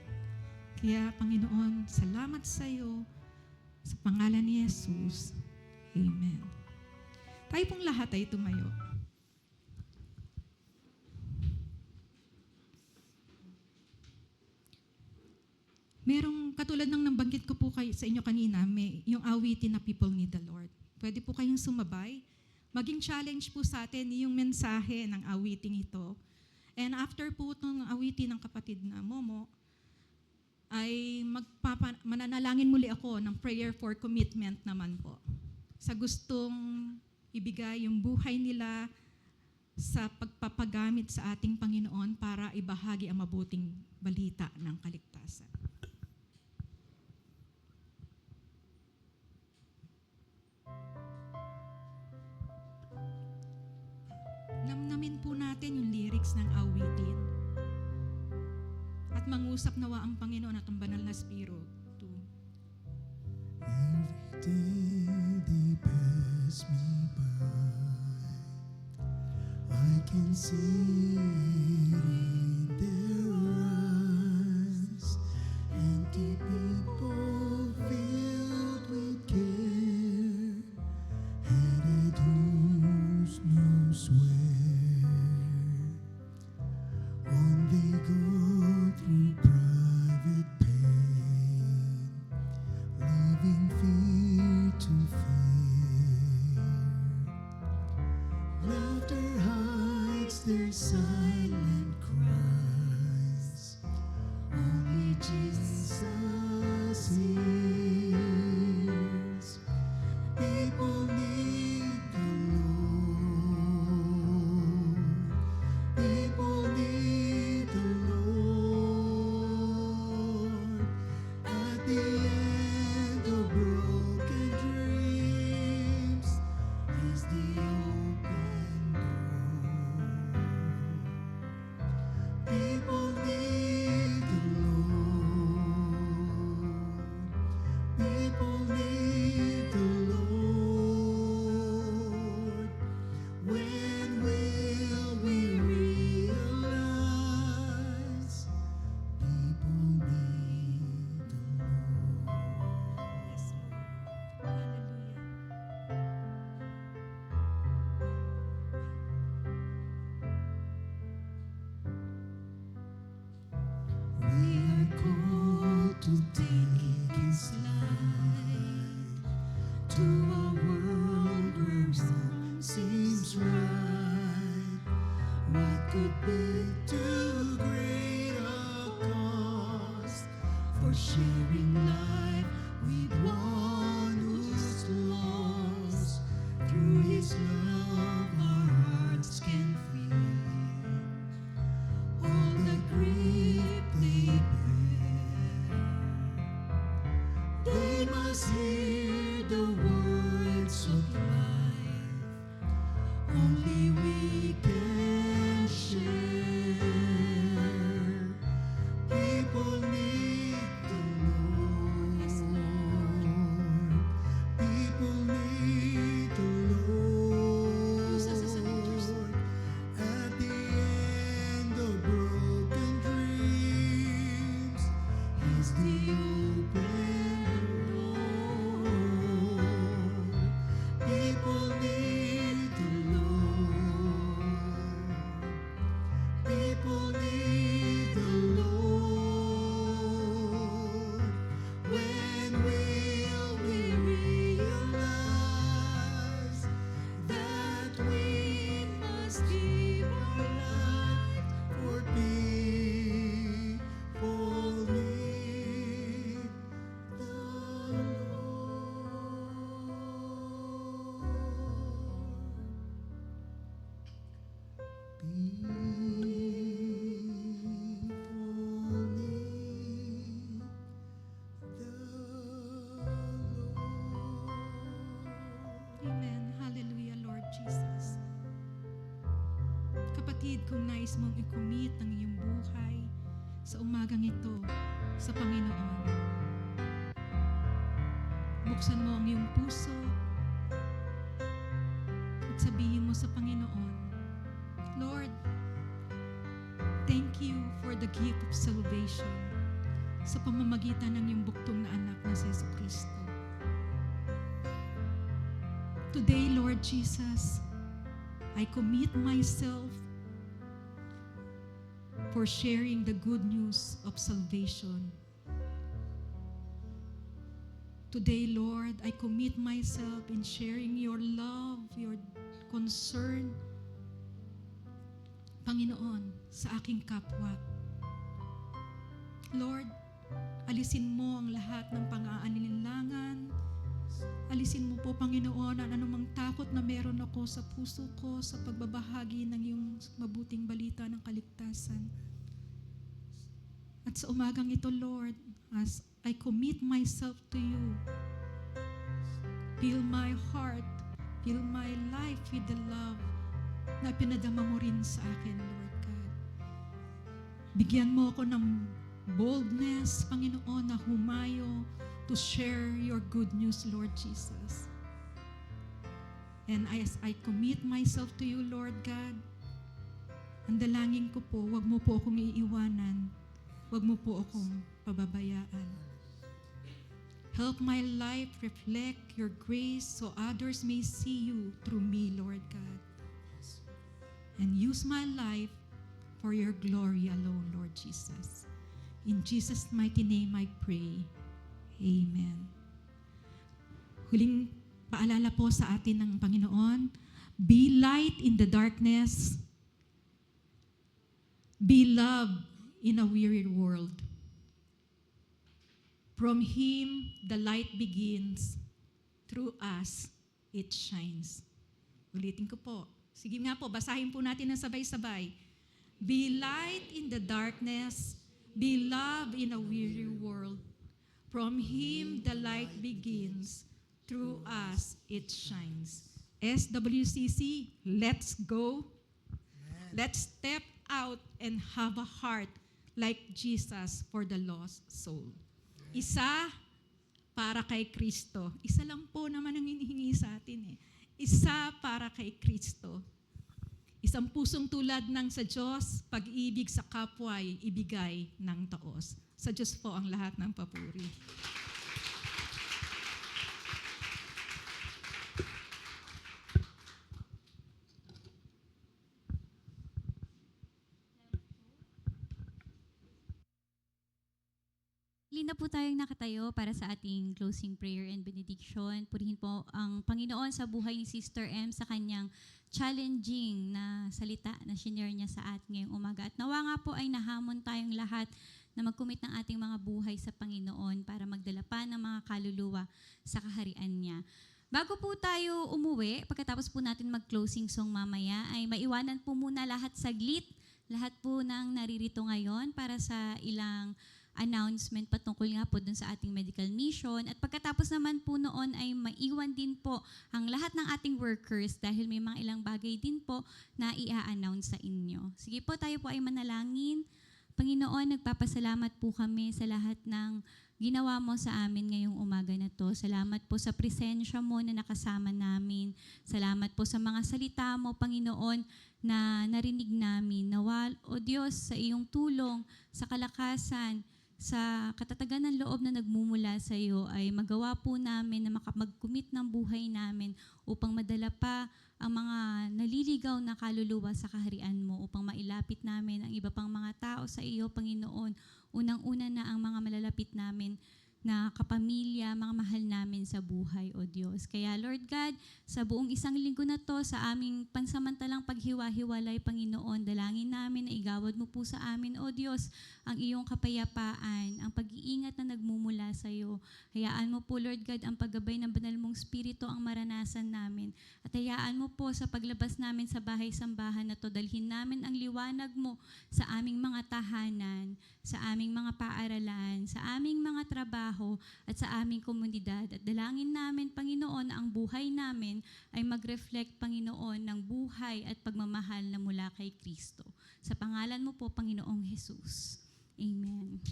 Kaya, Panginoon, salamat sa iyo. Sa pangalan ni Jesus. Amen. Tayo pong lahat ay tumayo. Merong katulad ng nabanggit ko po sa inyo kanina, may yung awitin na People Need the Lord. Pwede po kayong sumabay. Maging challenge po sa atin yung mensahe ng awiting ito. And after po itong awitin ng kapatid na Momo, ay mananalangin muli ako ng prayer for commitment naman po. Sa gustong ibigay yung buhay nila sa pagpapagamit sa ating Panginoon para ibahagi ang mabuting balita ng kaligtasan. Namnamin po natin yung lyrics ng awitin. At mangusap nawa ang Panginoon at ang banal na Espiritu. Every day they pass me by, I can see it in their eyes, empty people filled with care, headed who knows where. On they go through private pain, leaving fear to fear. Laughter hides their silent cries, only Jesus hears. People need the Lord. People need the Lord. At the end of broken dreams is the open door. People need the Lord. People need the Lord. When will we realize people need the Lord? We are called to take His light to a world where wrong seems right. What could be too great a cost for sharing life with one who's lost? Through His love, our hearts can feel all the grief they bear. They must hear the words of life only we can share. Amen. Hallelujah, Lord Jesus. Kapatid, kung nais mong i-commit ang iyong buhay sa umagang ito sa Panginoon, buksan mo ang iyong puso at sabihin mo sa Panginoon, Lord, thank you for the gift of salvation sa pamamagitan ng iyong buktong na anak na si Jesu Kristo. Today, Lord Jesus, I commit myself for sharing the good news of salvation. Today, Lord, I commit myself in sharing your love, your concern, Panginoon, sa aking kapwa. Lord, alisin mo ang lahat ng pang-aanilangan. Alisin mo po, Panginoon, ang anumang takot na meron ako sa puso ko sa pagbabahagi ng iyong mabuting balita ng kaligtasan. At sa umagang ito, Lord, as I commit myself to you, fill my heart, fill my life with the love na pinadama mo rin sa akin, Lord God. Bigyan mo ako ng boldness, Panginoon, na humayo to share your good news, Lord Jesus. And as I commit myself to you, Lord God, ang dalangin ko po, wag mo po akong iiwanan, wag mo po akong pababayaan. Help my life reflect your grace so others may see you through me, Lord God. And use my life for your glory alone, Lord Jesus. In Jesus' mighty name I pray. Amen. Huling paalala po sa atin ng Panginoon, be light in the darkness, be love in a weary world. From Him, the light begins. Through us, it shines. Ulitin ko po. Sige nga po, basahin po natin ng sabay-sabay. Be light in the darkness, be love in a weary world. From Him, the light begins. Through us, it shines. SWCC, let's go. Let's step out and have a heart like Jesus for the lost soul. Isa para kay Kristo. Isa lang po naman ang hinihingi sa atin eh. Isa para kay Kristo. Isang pusong tulad ng sa Diyos, pag-ibig sa kapwa ay ibigay ng taos. Sa Diyos po ang lahat ng papuri. Lina po tayong nakatayo para sa ating closing prayer and benediction. Purihin po ang Panginoon sa buhay ni Sister M sa kanyang challenging na salita na shinare niya sa atin ngayong umaga. At nawa nga po ay nahamon tayong lahat na mag-commit ng ating mga buhay sa Panginoon para magdala pa ng mga kaluluwa sa kaharian niya. Bago po tayo umuwi, pagkatapos po natin mag-closing song mamaya, ay maiwanan po muna lahat saglit, lahat po ng naririto ngayon para sa ilang announcement patungkol nga po dun sa ating medical mission. At pagkatapos naman po noon ay maiwan din po ang lahat ng ating workers dahil may mga ilang bagay din po na i-announce sa inyo. Sige po, tayo po ay manalangin. Panginoon, nagpapasalamat po kami sa lahat ng ginawa mo sa amin ngayong umaga na to. Salamat po sa presensya mo na nakasama namin. Salamat po sa mga salita mo, Panginoon, na narinig namin. Nawal, O Diyos, sa iyong tulong, sa kalakasan, sa katatagan ng loob na nagmumula sa iyo ay magawa po namin na mag-commit ng buhay namin upang madala pa ang mga naliligaw na kaluluwa sa kaharian mo, upang mailapit namin ang iba pang mga tao sa iyo, Panginoon. Unang-una na ang mga malalapit namin na kapamilya, mga mahal namin sa buhay, O Diyos. Kaya Lord God, sa buong isang linggo na to, sa aming pansamantalang paghiwa-hiwalay, Panginoon, dalangin namin na igawad mo po sa amin, O Diyos, ang iyong kapayapaan, ang pag-iingat na nagmumula sa iyo. Hayaan mo po, Lord God, ang paggabay ng banal mong Espiritu ang maranasan namin. At hayaan mo po sa paglabas namin sa bahay-sambahan na to, dalhin namin ang liwanag mo sa aming mga tahanan, sa aming mga paaralan, sa aming mga trabaho, trabaho at sa aming komunidad. At dalangin namin, Panginoon, na ang buhay namin ay mag-reflect, Panginoon, ng buhay at pagmamahal na mula kay Kristo. Sa pangalan mo po, Panginoong Jesus. Amen.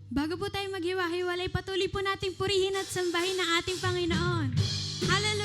Bago po tayo maghiwa-hiwalay, patuloy po nating purihin at sambahin ang ating Panginoon. Hallelujah!